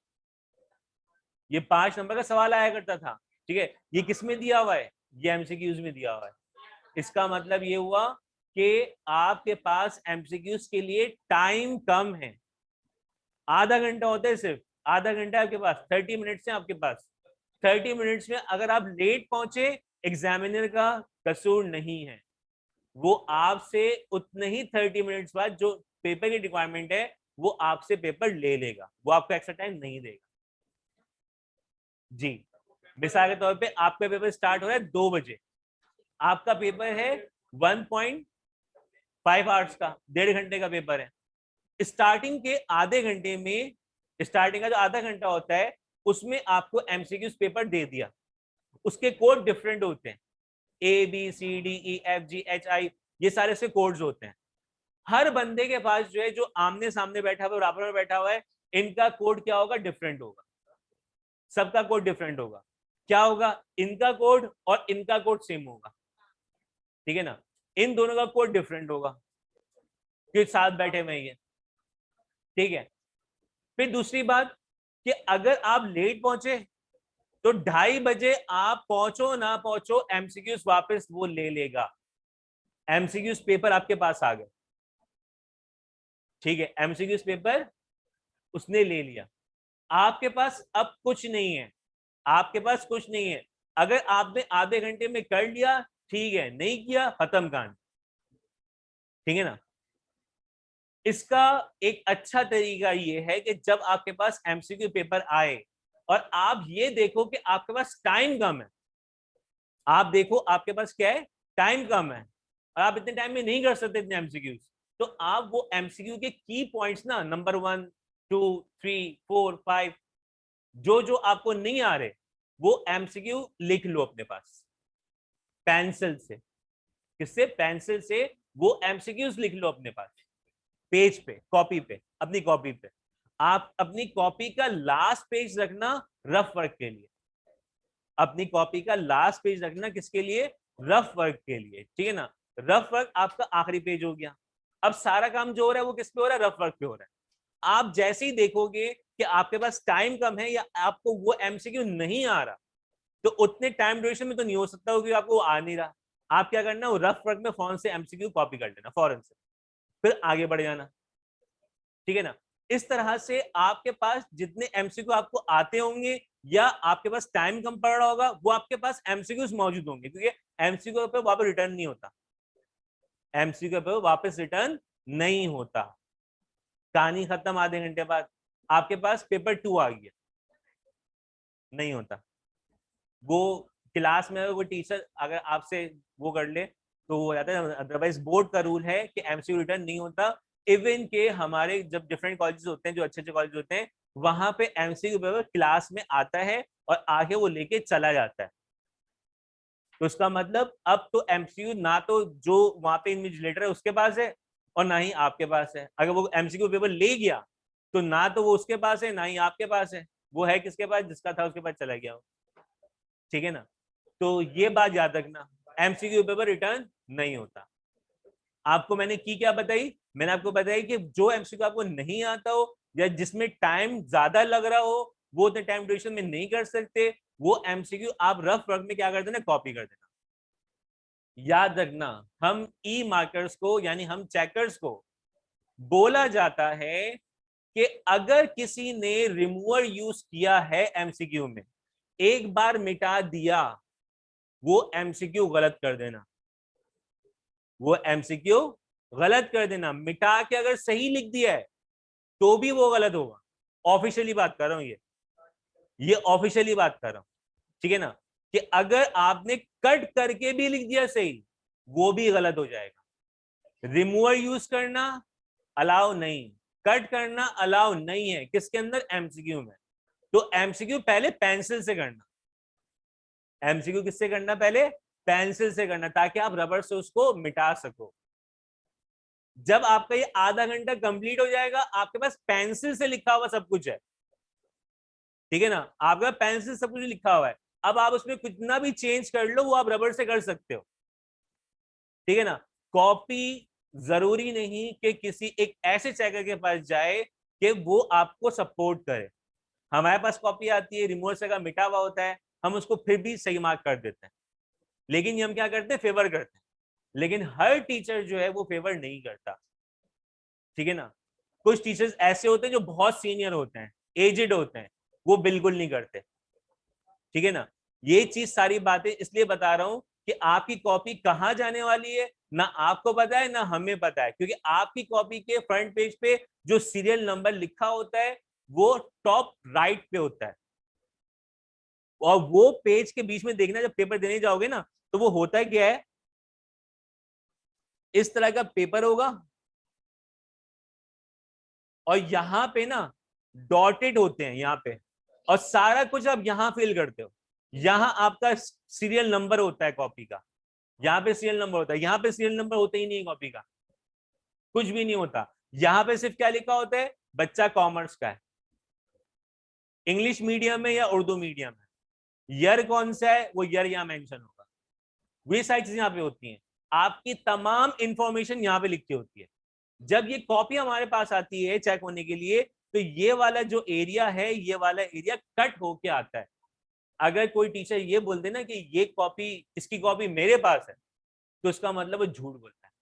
ये 5 नंबर का सवाल आया करता था, ठीक है। ये किस में दिया हुआ है, ये एमसीक्यूज में दिया हुआ है। इसका मतलब ये हुआ कि आपके पास एमसीक्यूज के लिए टाइम कम है, आधा घंटा होता है, सिर्फ आधा घंटा आपके पास, 30 मिनट्स है आपके पास। 30 मिनट्स में अगर आप लेट पहुंचे एग्जामिनर का कसूर नहीं है, वो आपसे उतने ही 30 मिनट्स बाद जो पेपर की रिक्वायरमेंट है वो आपसे पेपर ले लेगा, वो आपको एक्स्ट्रा टाइम नहीं देगा जी। मिसाल के तौर पे आपका पेपर स्टार्ट हो रहा है 2 बजे, आपका पेपर है 1.5 आवर्स का, 1.5 घंटे का पेपर है। स्टार्टिंग के आधे घंटे में, स्टार्टिंग का जो आधा घंटा होता है उसमें आपको एमसीक्यूज पेपर दे दिया, उसके कोड डिफरेंट होते हैं, A B C D E F G H I, ये सारे से कोड्स होते हैं। हर बंदे के पास जो है, जो आमने सामने बैठा हुआ है, बराबर में बैठा हुआ है, इनका कोड क्या होगा, डिफरेंट होगा, सबका कोड डिफरेंट होगा। क्या होगा, इनका कोड और इनका कोड सेम होगा, ठीक है ना, इन दोनों का कोड डिफरेंट होगा क्योंकि साथ बैठे हुए हैं, ठीक है। फिर दूसरी बात कि अगर आप लेट पहुंचे तो 2:30 बजे आप पहुंचो ना पहुंचो एमसीक्यूज वापस वो ले लेगा। एमसीक्यूज पेपर आपके पास आ गए, ठीक है, एमसीक्यूज पेपर उसने ले लिया, आपके पास अब कुछ नहीं है, आपके पास कुछ नहीं है। अगर आपने आधे घंटे में कर लिया ठीक है, नहीं किया खत्म कांड, ठीक है ना। इसका एक अच्छा तरीका ये है कि जब आपके पास एमसीक्यू पेपर आए और आप ये देखो कि आपके पास टाइम कम है, आप देखो आपके पास क्या है, टाइम कम है और आप इतने टाइम में नहीं कर सकते इतने एमसीक्यूज, तो आप वो एमसीक्यू के की पॉइंट्स ना, नंबर 1 2 3 4 5 जो जो आपको नहीं आ रहे वो एमसीक्यू लिख लो अपने पास पेंसिल से। किससे, पेंसिल से वो एमसीक्यूज लिख लो अपने पास, पेज पे, कॉपी पे, अपनी कॉपी पे। आप अपनी कॉपी का लास्ट पेज रखना रफ वर्क के लिए, अपनी कॉपी का लास्ट पेज रखना किसके लिए, रफ वर्क के लिए, ठीक है ना। रफ वर्क आपका आखिरी पेज हो गया, अब सारा काम जो हो रहा है वो किस पे हो रहा है, रफ वर्क पे हो रहा है। आप जैसे ही देखोगे कि आपके पास टाइम कम है या आपको वो एमसीक्यू नहीं आ रहा, तो उतने टाइम ड्यूरेशन में तो नहीं हो सकता क्योंकि आपको आ नहीं रहा। आप क्या करना, वो रफ वर्क में फौरन से एमसीक्यू कॉपी कर लेना फौरन से, फिर आगे बढ़ जाना। ठीक है ना। इस तरह से आपके पास जितने एमसीक्यू आपको आते होंगे या आपके पास टाइम कम पड़ रहा होगा, वो आपके पास एमसीक्यूज मौजूद होंगे, क्योंकि एमसीक्यू पे वापस रिटर्न नहीं होता, एमसीक्यू पे वापस रिटर्न नहीं होता। कहानी खत्म, आधे घंटे बाद आपके पास पेपर 2 आ गया, नहीं होता। वो क्लास में वो टीचर अगर आपसे वो कर ले तो वो हो जाता है, अदरवाइज बोर्ड का रूल है कि एमसीक्यू रिटर्न नहीं होता। इवन के हमारे जब डिफरेंट कॉलेजेस होते हैं, जो अच्छे अच्छे कॉलेज होते हैं, वहां पे एमसीक्यू पेपर क्लास में आता है और आगे वो लेके चला जाता है। तो इसका मतलब अब तो एमसीक्यू ना तो जो वहां पे इन्विजिलेटर है उसके पास है और ना ही आपके पास है। अगर वो एमसीक्यू पेपर ले गया तो ना तो वो उसके पास है ना ही आपके पास है, वो है किसके पास, जिसका था उसके पास चला गया। ठीक है ना। तो ये बात याद रखना, एमसीक्यू पेपर रिटर्न नहीं होता। आपको मैंने की क्या बताई, मैंने आपको बताया कि जो एमसीक्यू आपको नहीं आता हो या जिसमें टाइम ज्यादा लग रहा हो, वो उतने टाइम ड्यूरेशन में नहीं कर सकते, वो एमसीक्यू आप रफ वर्क में क्या कर देना, कॉपी कर देना। याद रखना, हम ई मार्कर्स को यानी हम चेकर्स को बोला जाता है कि अगर किसी ने रिमूवर यूज किया है एमसीक्यू में, एक बार मिटा दिया, वो एमसीक्यू गलत कर देना, वो एमसीक्यू गलत कर देना। मिटा के अगर सही लिख दिया है तो भी वो गलत होगा। ऑफिशियली बात कर रहा हूं, ये ऑफिशियली बात कर रहा हूं। ठीक है ना, कि अगर आपने कट करके भी लिख दिया सही, वो भी गलत हो जाएगा। रिमूवर यूज करना अलाउ नहीं, कट करना अलाउ नहीं है, किसके अंदर, एमसीक्यू में। तो एमसीक्यू पहले पेंसिल से करना, एमसीक्यू किससे करना, पहले पेंसिल से करना, ताकि आप रबर से उसको मिटा सको। जब आपका ये आधा घंटा कंप्लीट हो जाएगा, आपके पास पेंसिल से लिखा हुआ सब कुछ है। ठीक है ना, आपका पेंसिल सब कुछ लिखा हुआ है। अब आप उसमें कितना भी चेंज कर लो, वो आप रबर से कर सकते हो। ठीक है ना। कॉपी जरूरी नहीं कि किसी एक ऐसे चेकर के पास जाए कि वो आपको सपोर्ट करे। हमारे पास कॉपी आती है, रिमूवर से का मिटा हुआ होता है, हम उसको फिर भी सही मार्क कर देते हैं। लेकिन ये हम क्या करते हैं, फेवर करते हैं। लेकिन हर टीचर जो है वो फेवर नहीं करता। ठीक है ना। कुछ टीचर्स ऐसे होते हैं जो बहुत सीनियर होते हैं, एजेड होते हैं, वो बिल्कुल नहीं करते। ठीक है ना। ये चीज सारी बातें इसलिए बता रहा हूं कि आपकी कॉपी कहां जाने वाली है ना आपको पता है ना हमें पता है, क्योंकि आपकी कॉपी के फ्रंट पेज पे जो सीरियल नंबर लिखा होता है वो टॉप राइट पे होता है। और वो पेज के बीच में देखना, जब पेपर देने जाओगे ना, तो वो होता है क्या है, इस तरह का पेपर होगा और यहाँ पे ना डॉटेड होते हैं यहाँ पे, और सारा कुछ आप यहाँ फिल करते हो। यहाँ आपका सीरियल नंबर होता है कॉपी का, यहाँ पे सीरियल नंबर होता है, यहाँ पे सीरियल नंबर होता ही नहीं है कॉपी का, कुछ भी नहीं होता। यहाँ पे सिर्फ क्या लिखा होता है, बच्चा कॉमर्स का है, इंग्लिश मीडियम में या उर्दू मीडियम है, ईयर कौन सा है वो ईयर यहाँ मेंशन होगा। वे सारी चीजें यहाँ पे होती हैं, आपकी तमाम इंफॉर्मेशन यहाँ पे लिखी होती है। जब ये कॉपी हमारे पास आती है चेक होने के लिए, तो ये वाला जो एरिया है, ये वाला एरिया कट होके आता है। अगर कोई टीचर ये बोल दे ना कि ये कॉपी, इसकी कॉपी मेरे पास है, तो इसका मतलब वो झूठ बोलता है।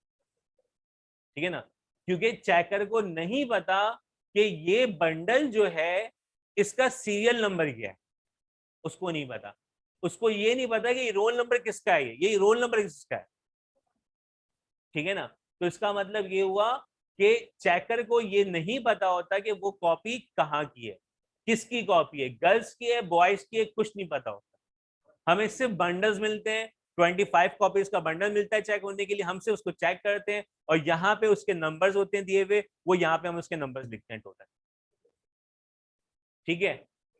ठीक है ना, क्योंकि चेकर को नहीं पता कि ये बंडल जो है इसका सीरियल नंबर क्या है, उसको नहीं पता। उसको ये नहीं पता कि रोल नंबर किसका है, ये रोल नंबर किसका है। ठीक है ना। तो इसका मतलब ये हुआ कि चेकर को ये नहीं पता होता कि वो कॉपी कहाँ की है, किसकी कॉपी है, गर्ल्स की है, बॉयज की है, कुछ नहीं पता होता। हमें सिर्फ बंडल्स मिलते हैं, 25 कॉपीज का बंडल मिलता है चेक होने के लिए, हमसे उसको चेक करते हैं और यहाँ पे उसके नंबर्स होते हैं दिए हुए, वो यहाँ पे हम उसके नंबर्स लिखते हैं टोटल। ठीक है।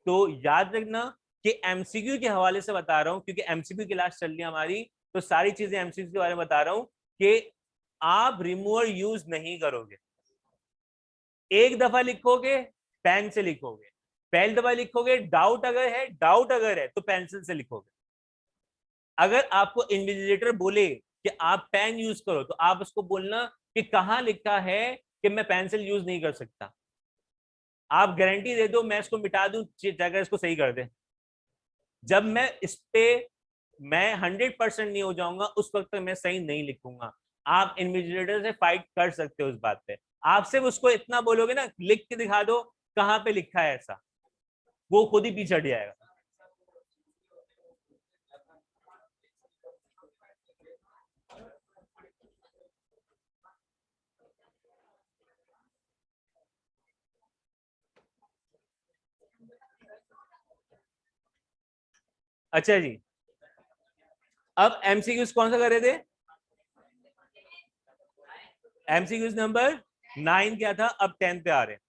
तो याद रखना कि एमसीक्यू के हवाले से बता रहा हूं, क्योंकि एमसीक्यू क्लास चल रही है हमारी, तो सारी चीजें एमसीक्यू के बारे में बता रहा हूं कि आप रिमूवर यूज नहीं करोगे। एक दफा लिखोगे पेन से लिखोगे, पहली दफा लिखोगे डाउट अगर है तो पेंसिल से लिखोगे। अगर आपको इन्विजिलेटर बोले कि आप पेन यूज करो, तो आप उसको बोलना कि कहां लिखा है कि मैं पेंसिल यूज नहीं कर सकता। आप गारंटी दे दो मैं इसको मिटा दूं, अगर इसको सही कर दे। जब मैं इस पे मैं 100% नहीं हो जाऊंगा उस वक्त तक मैं सही नहीं लिखूंगा। आप इन्विजिलेटर से फाइट कर सकते हो इस बात पे। आप सिर्फ उसको इतना बोलोगे ना, लिख के दिखा दो कहां पे लिखा है ऐसा, वो खुद ही पीछे हट जाएगा। अच्छा जी, अब एमसीक्यूज कौन सा कर रहे थे? एमसीक्यूज नंबर 9 क्या था, अब 10 पे आ रहे हैं।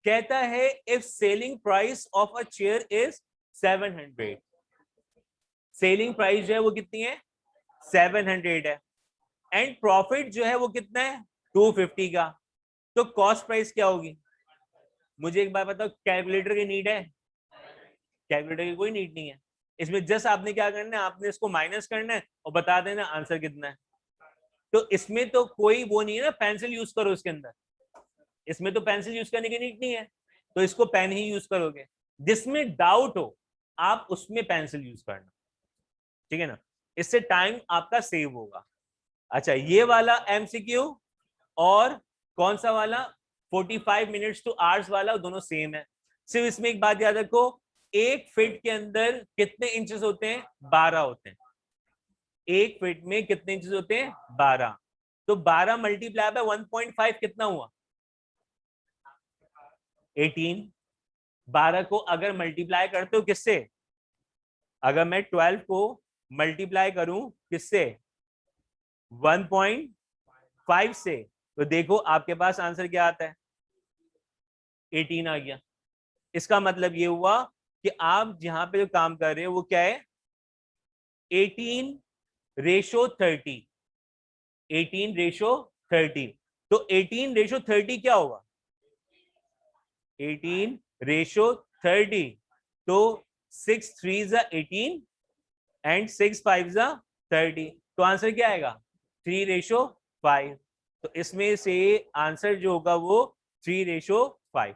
कहता है if selling price of a chair is 700, selling price जो है वो कितनी है? 700 है। एंड प्रॉफिट जो है वो कितना है? 250 का। तो कॉस्ट प्राइस क्या होगी? मुझे एक बात बताओ, कैलकुलेटर की नीड है? कैलकुलेटर की कोई नीड नहीं है। इसमें जस्ट आपने क्या करना है, आपने इसको माइनस करना है और बता देना आंसर कितना है। तो इसमें तो कोई वो नहीं है ना, पेंसिल यूज करो इसके अंदर, इसमें तो पेंसिल यूज करने की नीड नहीं है, तो इसको पेन ही यूज करोगे। जिसमें डाउट हो आप उसमें पेंसिल यूज करना, ठीक है ना, इससे टाइम आपका सेव होगा। अच्छा, ये वाला एमसीक्यू और कौन सा वाला 45 मिनट्स टू आवर्स वाला, दोनों सेम है। सिर्फ इसमें एक बात याद रखो, एक फिट के अंदर कितने इंचेस होते हैं? 12 होते हैं। एक फिट में कितने इंचेस होते हैं? 12। तो 12 मल्टीप्लाई बाय 1.5 कितना हुआ? 18। 12 को अगर मल्टीप्लाई करते हो किससे? अगर मैं 12 को मल्टीप्लाई करूं किससे? 1.5 से, तो देखो आपके पास आंसर क्या आता है? 18 आ गया। इसका मतलब ये हुआ कि आप जहां पे जो काम कर रहे हो वो क्या है? 18:30। 18:30। तो 18:30 क्या होगा? 18:30। तो 6 3 18 एंड 6 5 30। तो आंसर क्या आएगा? 3:5। तो इसमें से आंसर जो होगा वो 3:5।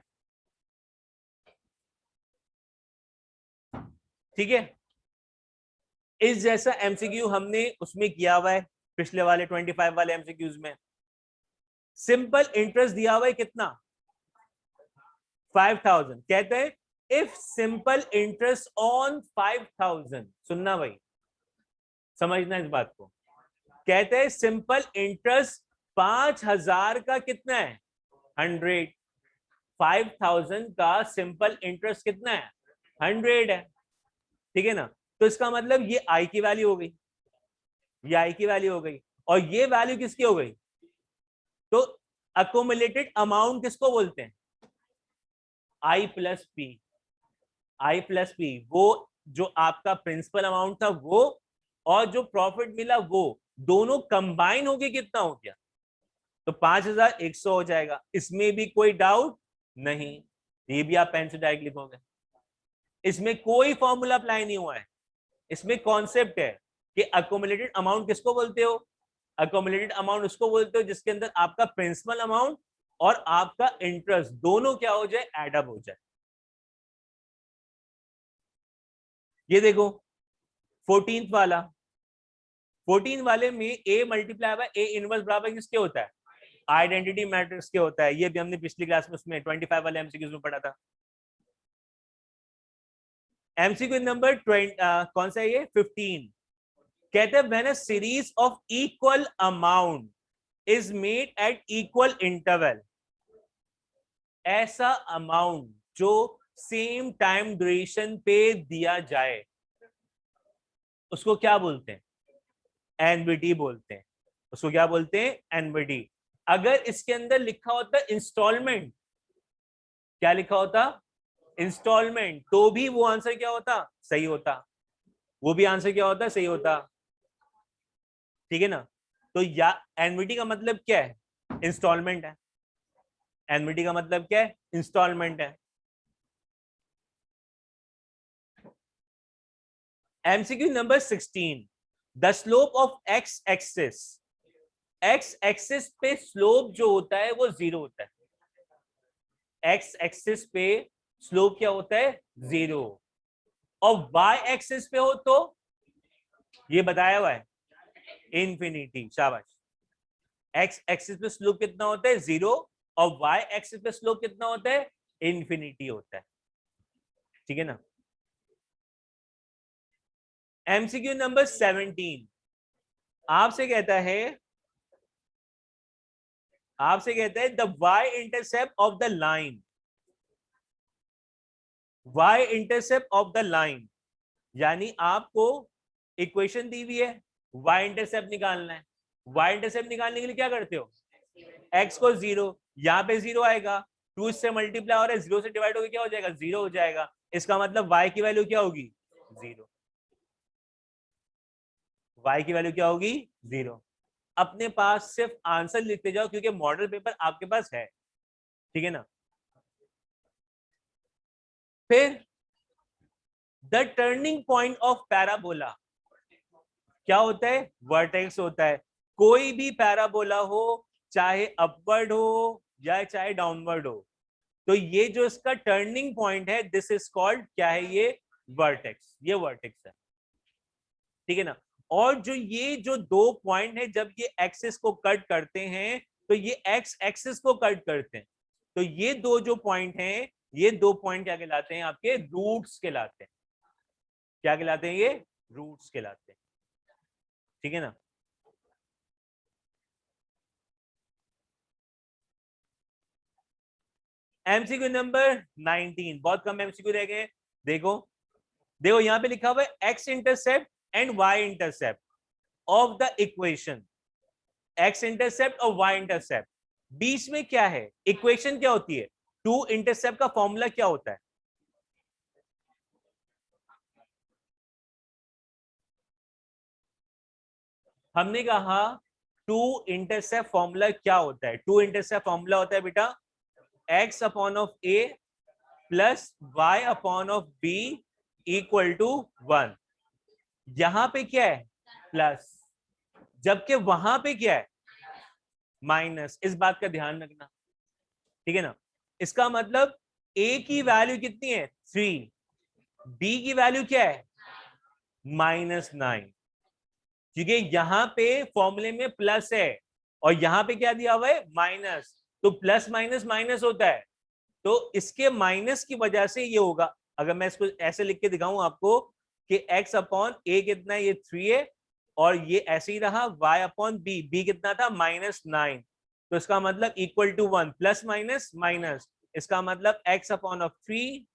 ठीक है। इस जैसा एमसीक्यू हमने उसमें किया हुआ है, पिछले वाले 25 वाले एमसीक्यूज में। सिंपल इंटरेस्ट दिया हुआ है कितना? 5000। कहते हैं इफ सिंपल इंटरेस्ट ऑन 5000, सुनना भाई, समझना इस बात को। कहते हैं सिंपल इंटरेस्ट 5000 का कितना है? 100। 5000 का सिंपल इंटरेस्ट कितना है? 100 है। ठीक है ना। तो इसका मतलब ये आई की वैल्यू हो गई, ये आई की वैल्यू हो गई, और ये वैल्यू किसकी हो गई? तो अकोमुलेटेड अमाउंट किसको बोलते हैं? आई प्लस पी। आई प्लस पी, वो जो आपका प्रिंसिपल अमाउंट था वो, और जो प्रॉफिट मिला वो, दोनों कंबाइन होके कितना हो गया? तो 5100 हो जाएगा। इसमें भी कोई डाउट नहीं, ये भी आप पेन से डायरेक्ट लिखोगे, इसमें कोई फॉर्मूला अप्लाई नहीं हुआ है। इसमें कॉन्सेप्ट है कि अकोमुलेटेड अमाउंट किसको बोलते हो? अकोमुलेटेड अमाउंट उसको बोलते हो जिसके अंदर आपका प्रिंसिपल अमाउंट और आपका इंटरेस्ट दोनों क्या हो जाए? एड अप हो जाए। ये देखो 14th वाला, 14 वाले में A multiply by A inverse बराबर किसके होता है? आइडेंटिटी मैट्रिक्स के होता है। ये भी हमने पिछली क्लास में उसमें 25 वाले एमसीक्यूज में पढ़ा था। एमसीक्यू नंबर कौन सा है ये? 15। कहते हैं when a series of equal amount is made at equal interval, ऐसा अमाउंट जो सेम टाइम ड्यूरेशन पे दिया जाए उसको क्या बोलते हैं? एनवीटी बोलते हैं। उसको क्या बोलते हैं? एनवीटी। अगर इसके अंदर लिखा होता इंस्टॉलमेंट, क्या लिखा होता? इंस्टॉलमेंट, तो भी वो आंसर क्या होता? सही होता। वो भी आंसर क्या होता? सही होता। ठीक है ना। तो या एनवीटी का मतलब क्या है? इंस्टॉलमेंट है। एनवीटी का मतलब क्या है? इंस्टॉलमेंट है। MCQ number 16, the slope of x axis x axis पे स्लोप जो होता है वो 0 होता है। एक्स एक्सिस पे स्लोप क्या होता है? 0। और वाई एक्सिस पे हो तो ये बताया हुआ है इन्फिनिटी। शाबाश। एक्स एक्सिस पे स्लोप कितना होता है? 0। और वाई एक्सिस पे स्लोप कितना होता है? इन्फिनिटी होता है। ठीक है ना। एमसीक्यू नंबर 17 आपसे कहता है the y intercept of the line, y intercept of the line, यानी आपको इक्वेशन दी हुई है, वाई इंटरसेप्ट निकालना है। वाई इंटरसेप्ट निकालने के लिए क्या करते हो? एक्स को 0, यहाँ पे 0 आएगा, 2 इससे मल्टीप्लाई हो रहा है, 0 से डिवाइड होकर क्या हो जाएगा? 0 हो जाएगा। इसका मतलब वाई की वैल्यू क्या होगी? 0। वाई की वैल्यू क्या होगी? 0। अपने पास सिर्फ आंसर लिखते जाओ क्योंकि मॉडल पेपर आपके पास है। ठीक है ना। फिर the turning point of parabola क्या होता है? वर्टेक्स होता है। कोई भी पैराबोला हो, चाहे अपवर्ड हो या चाहे डाउनवर्ड हो, तो ये जो इसका टर्निंग पॉइंट है, दिस इज कॉल्ड क्या है? ये वर्टेक्स। ये वर्टेक्स है। ठीक है ना। और जो ये जो दो पॉइंट है, जब ये एक्सिस को कट करते हैं तो ये एक्स एक्सिस को कट करते हैं, तो ये दो जो पॉइंट हैं, ये दो पॉइंट क्या कहलाते हैं? आपके रूट्स कहलाते हैं। क्या कहलाते हैं? ये रूट्स कहलाते हैं। ठीक है ना। एमसीक्यू नंबर 19, बहुत कम एमसीक्यू रह गए। देखो देखो यहां पे लिखा हुआ है x intercept and y intercept of the equation. X intercept और वाई इंटरसेप्ट, बीच में क्या है? इक्वेशन क्या होती है? टू इंटरसेप्ट का फॉर्मूला क्या होता है? हमने कहा टू इंटरसेप्ट फॉर्मूला क्या होता है? टू इंटरसेप्ट फॉर्मूला होता है बेटा x upon of A plus y upon of B equal to 1। यहां पे क्या है? प्लस, जबकि वहां पे क्या है? माइनस। इस बात का ध्यान रखना। ठीक है ना। इसका मतलब ए की वैल्यू कितनी है? 3। बी की वैल्यू क्या है? -9। क्योंकि यहां पे फॉर्मूले में प्लस है और यहां पे क्या दिया हुआ है? माइनस। तो प्लस माइनस माइनस होता है, तो इसके माइनस की वजह से ये होगा। अगर मैं इसको ऐसे लिख के दिखाऊं आपको कि x अपॉन ए कितना है? ये 3 है। और ये ऐसे ही रहा y अपॉन बी, बी कितना था? -9। तो इसका मतलब equal to 1, plus minus minus. इसका मतलब x upon of 3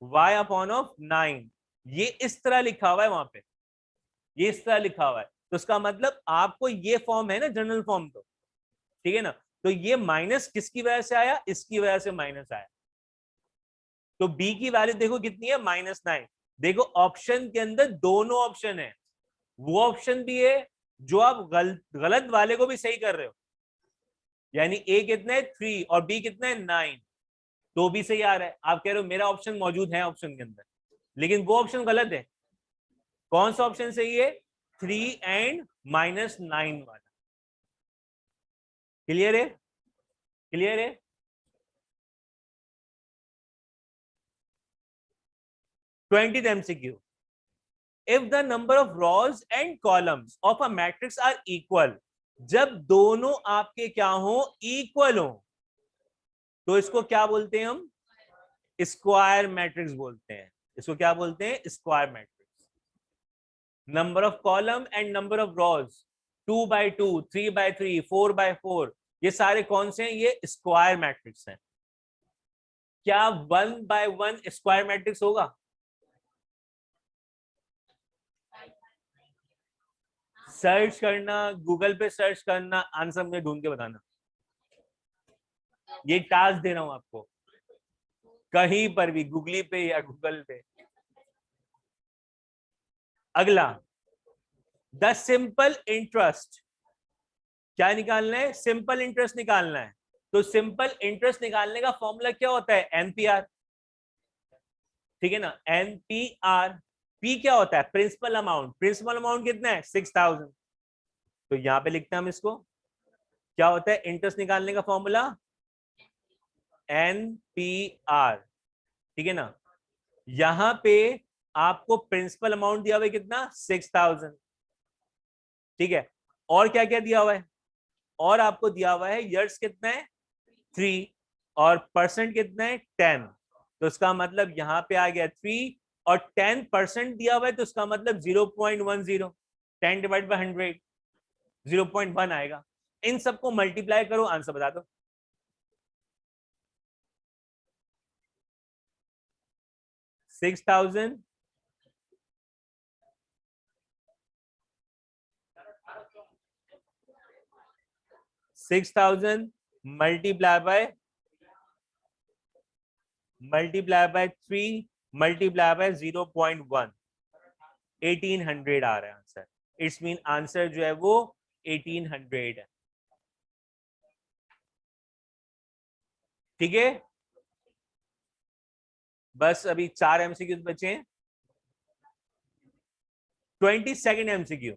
y upon of 9। ये इस तरह लिखा हुआ है वहां पे, ये इस तरह लिखा हुआ है। तो इसका मतलब आपको ये फॉर्म है ना, जनरल फॉर्म। तो ठीक है ना। तो ये माइनस किसकी वजह से आया? इसकी वजह से माइनस आया। तो बी की वैल्यू देखो कितनी है? -9। देखो ऑप्शन के अंदर दोनों ऑप्शन है। वो ऑप्शन भी है जो आप गलत वाले को भी सही कर रहे हो, यानी ए कितना है? 3 और बी कितना है? 9। तो भी सही आ रहा है। आप कह रहे हो मेरा ऑप्शन मौजूद है ऑप्शन के अंदर, लेकिन वो ऑप्शन गलत है। कौन सा ऑप्शन सही है? 3 एंड -9 वाला। क्लियर है? क्लियर है? 20th MCQ, if the number of rows and columns of a matrix are equal, जब दोनों आपके क्या हो? इक्वल हो, तो इसको क्या बोलते हैं हम? स्क्वायर मैट्रिक्स बोलते हैं। इसको क्या बोलते हैं? Square matrix. Number of column and number of rose 2x2, 3x3, 4x4, ये सारे कौन से हैं? ये स्क्वायर मैट्रिक्स हैं। क्या 1x1 स्क्वायर मैट्रिक्स होगा? सर्च करना, गूगल पे सर्च करना, आंसर मुझे ढूंढ के बताना। ये टास्क दे रहा हूं आपको, कहीं पर भी, गूगली पे या गूगल पे। अगला, द सिंपल इंटरेस्ट। क्या निकालना है? सिंपल इंटरेस्ट निकालना है। तो सिंपल इंटरेस्ट निकालने का फॉर्मूला क्या होता है? एनपीआर। ठीक है ना। एनपीआर। पी क्या होता है? Principal amount. प्रिंसिपल अमाउंट कितना है? 6000। तो यहां पे लिखते हैं हम इसको क्या होता है इंटरेस्ट निकालने का फॉर्मूला? NPR, ठीक है ना। यहां पे आपको प्रिंसिपल अमाउंट दिया हुआ है कितना? 6000, ठीक है। और क्या क्या दिया हुआ है? और आपको दिया हुआ है ईयर्स कितना है? 3, और परसेंट कितना है? 10। तो इसका मतलब यहां पे आ गया 3, और 10% दिया हुआ है, तो इसका मतलब 0.10, 10 डिवाइड बाई 100, 0.1 आएगा। इन सबको मल्टीप्लाई करो, आंसर बता दो। 6000 6000 मल्टीप्लाई बाय 3 मल्टीप्लाई बाय 0.1, 1800 आ रहा है आंसर। इट्स मीन आंसर जो है वो 1800 है, ठीक है। बस अभी 4 एमसीक्यूज बचे हैं। 22nd एमसीक्यू,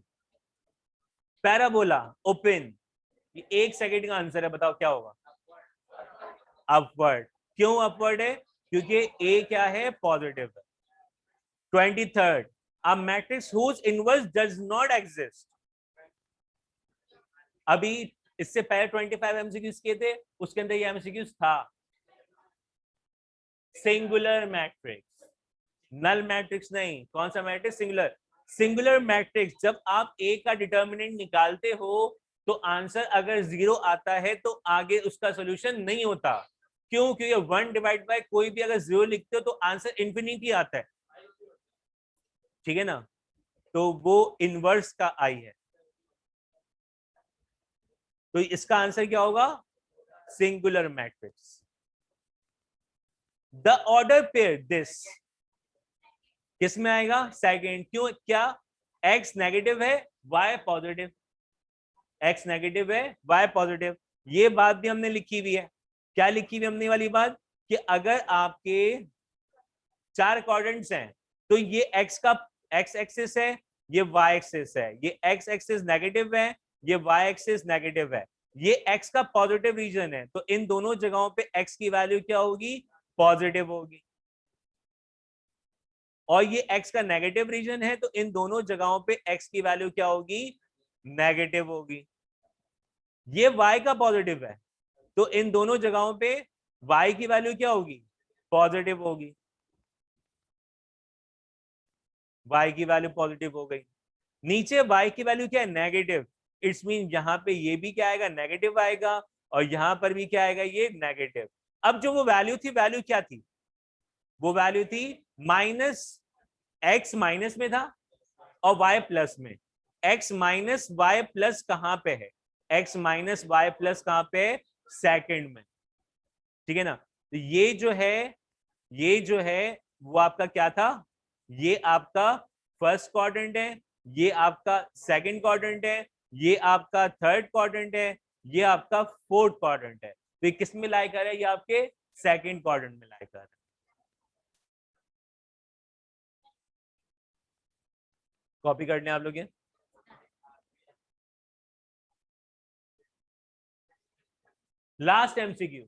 पैराबोला ओपन, ये 1 सेकंड का आंसर है, बताओ क्या होगा? अपवर्ड। क्यों अपवर्ड है? क्योंकि ए क्या है? पॉजिटिव है। 23rd, a matrix whose inverse does not exist। अभी इससे पहले 25 एमसीक्यूज किए थे, उसके अंदर ये एमसीक्यूज था। सिंगुलर मैट्रिक्स, नल मैट्रिक्स नहीं। कौन सा मैट्रिक्स? सिंगुलर। सिंगुलर मैट्रिक्स, जब आप ए का डिटर्मिनेंट निकालते हो तो आंसर अगर 0 आता है तो आगे उसका सोल्यूशन नहीं होता। क्यों? क्योंकि 1 डिवाइड बाय कोई भी अगर 0 लिखते हो तो आंसर इंफिनिटी आता है, ठीक है ना। तो वो इनवर्स का आई है, तो इसका आंसर क्या होगा? Singular matrix. The order pair this किस में आएगा? सेकंड। क्यों? क्या? एक्स नेगेटिव है, वाई पॉजिटिव। एक्स नेगेटिव है, वाई पॉजिटिव। ये बात भी हमने लिखी हुई है। क्या लिखी हुई हमने वाली बात? कि अगर आपके 4 क्वाड्रेंट्स हैं तो ये एक्स का एक्स एक्सिस है, ये वाई एक्सिस है, ये एक्स एक्सिस नेगेटिव है, ये वाई एक्सिस नेगेटिव है, ये एक्स का पॉजिटिव रीजन है, तो इन दोनों जगहों पे एक्स की वैल्यू क्या होगी? पॉजिटिव होगी। और ये एक्स का नेगेटिव रीजन है, तो इन दोनों जगहों पे एक्स की वैल्यू क्या होगी? नेगेटिव होगी। ये y का पॉजिटिव है, तो इन दोनों जगहों पे y की वैल्यू क्या होगी? पॉजिटिव होगी। y की वैल्यू पॉजिटिव हो गई। नीचे y की वैल्यू क्या है? नेगेटिव। इट्स मीन यहां पे ये भी क्या आएगा? नेगेटिव आएगा, और यहां पर भी क्या आएगा? ये नेगेटिव। अब जो वो वैल्यू थी, वैल्यू क्या थी? वो वैल्यू थी माइनस, एक्स माइनस में था और y प्लस में। x माइनस वाई प्लस कहां पे है? x माइनस वाई प्लस कहां पे है? सेकंड में, ठीक है ना। तो ये जो है वो आपका क्या था? ये आपका फर्स्ट क्वाड्रेंट है, ये आपका सेकंड क्वाड्रेंट है, ये आपका थर्ड क्वाड्रेंट है, ये आपका फोर्थ क्वाड्रेंट है। तो ये किस में लाई कर रहा है? ये आपके सेकंड क्वाड्रेंट में लाई कर रहा है। कॉपी करने आप लोग ये। लास्ट एमसीक्यू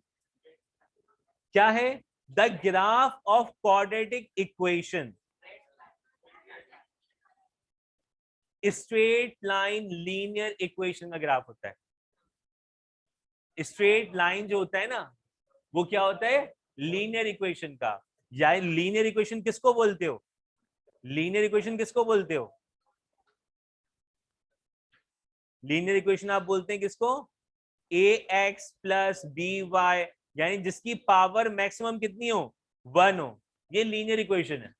क्या है? The graph of quadratic equation. Straight line linear equation का ग्राफ होता है। स्ट्रेट लाइन जो होता है ना, वो क्या होता है? लीनियर इक्वेशन का। या लीनियर इक्वेशन किसको बोलते हो? लीनियर इक्वेशन किसको बोलते हो? लीनियर इक्वेशन आप बोलते हैं किसको? A X plus B Y, यानी जिसकी पावर मैक्सिमम कितनी हो? 1 हो, ये लीनियर इक्वेशन है।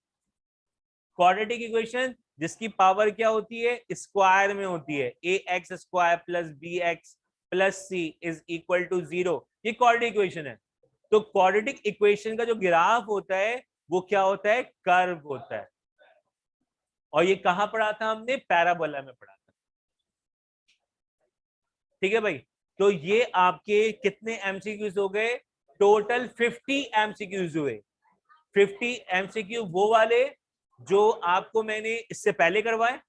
क्वाड्रेटिक इक्वेशन जिसकी पावर क्या होती है? स्क्वायर में होती है। A X square plus B X plus C is equal to 0, ये क्वाड्रेटिक इक्वेशन है। तो क्वाड्रेटिक इक्वेशन का जो ग्राफ होता है वो क्या होता है? कर्व होता है। और ये कहां पढ़ा था हमने? पैराबोला में पढ़ा था, ठीक है भाई। तो ये आपके कितने एमसीक्यूज हो गए? टोटल 50 एमसीक्यूज हुए। 50 एमसीक्यू वो वाले जो आपको मैंने इससे पहले करवाए,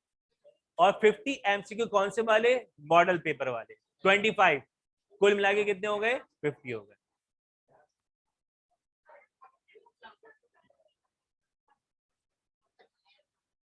और 50 एमसीक्यू कौन से वाले? मॉडल पेपर वाले। 25 कुल मिला के कितने हो गए 50 हो गए।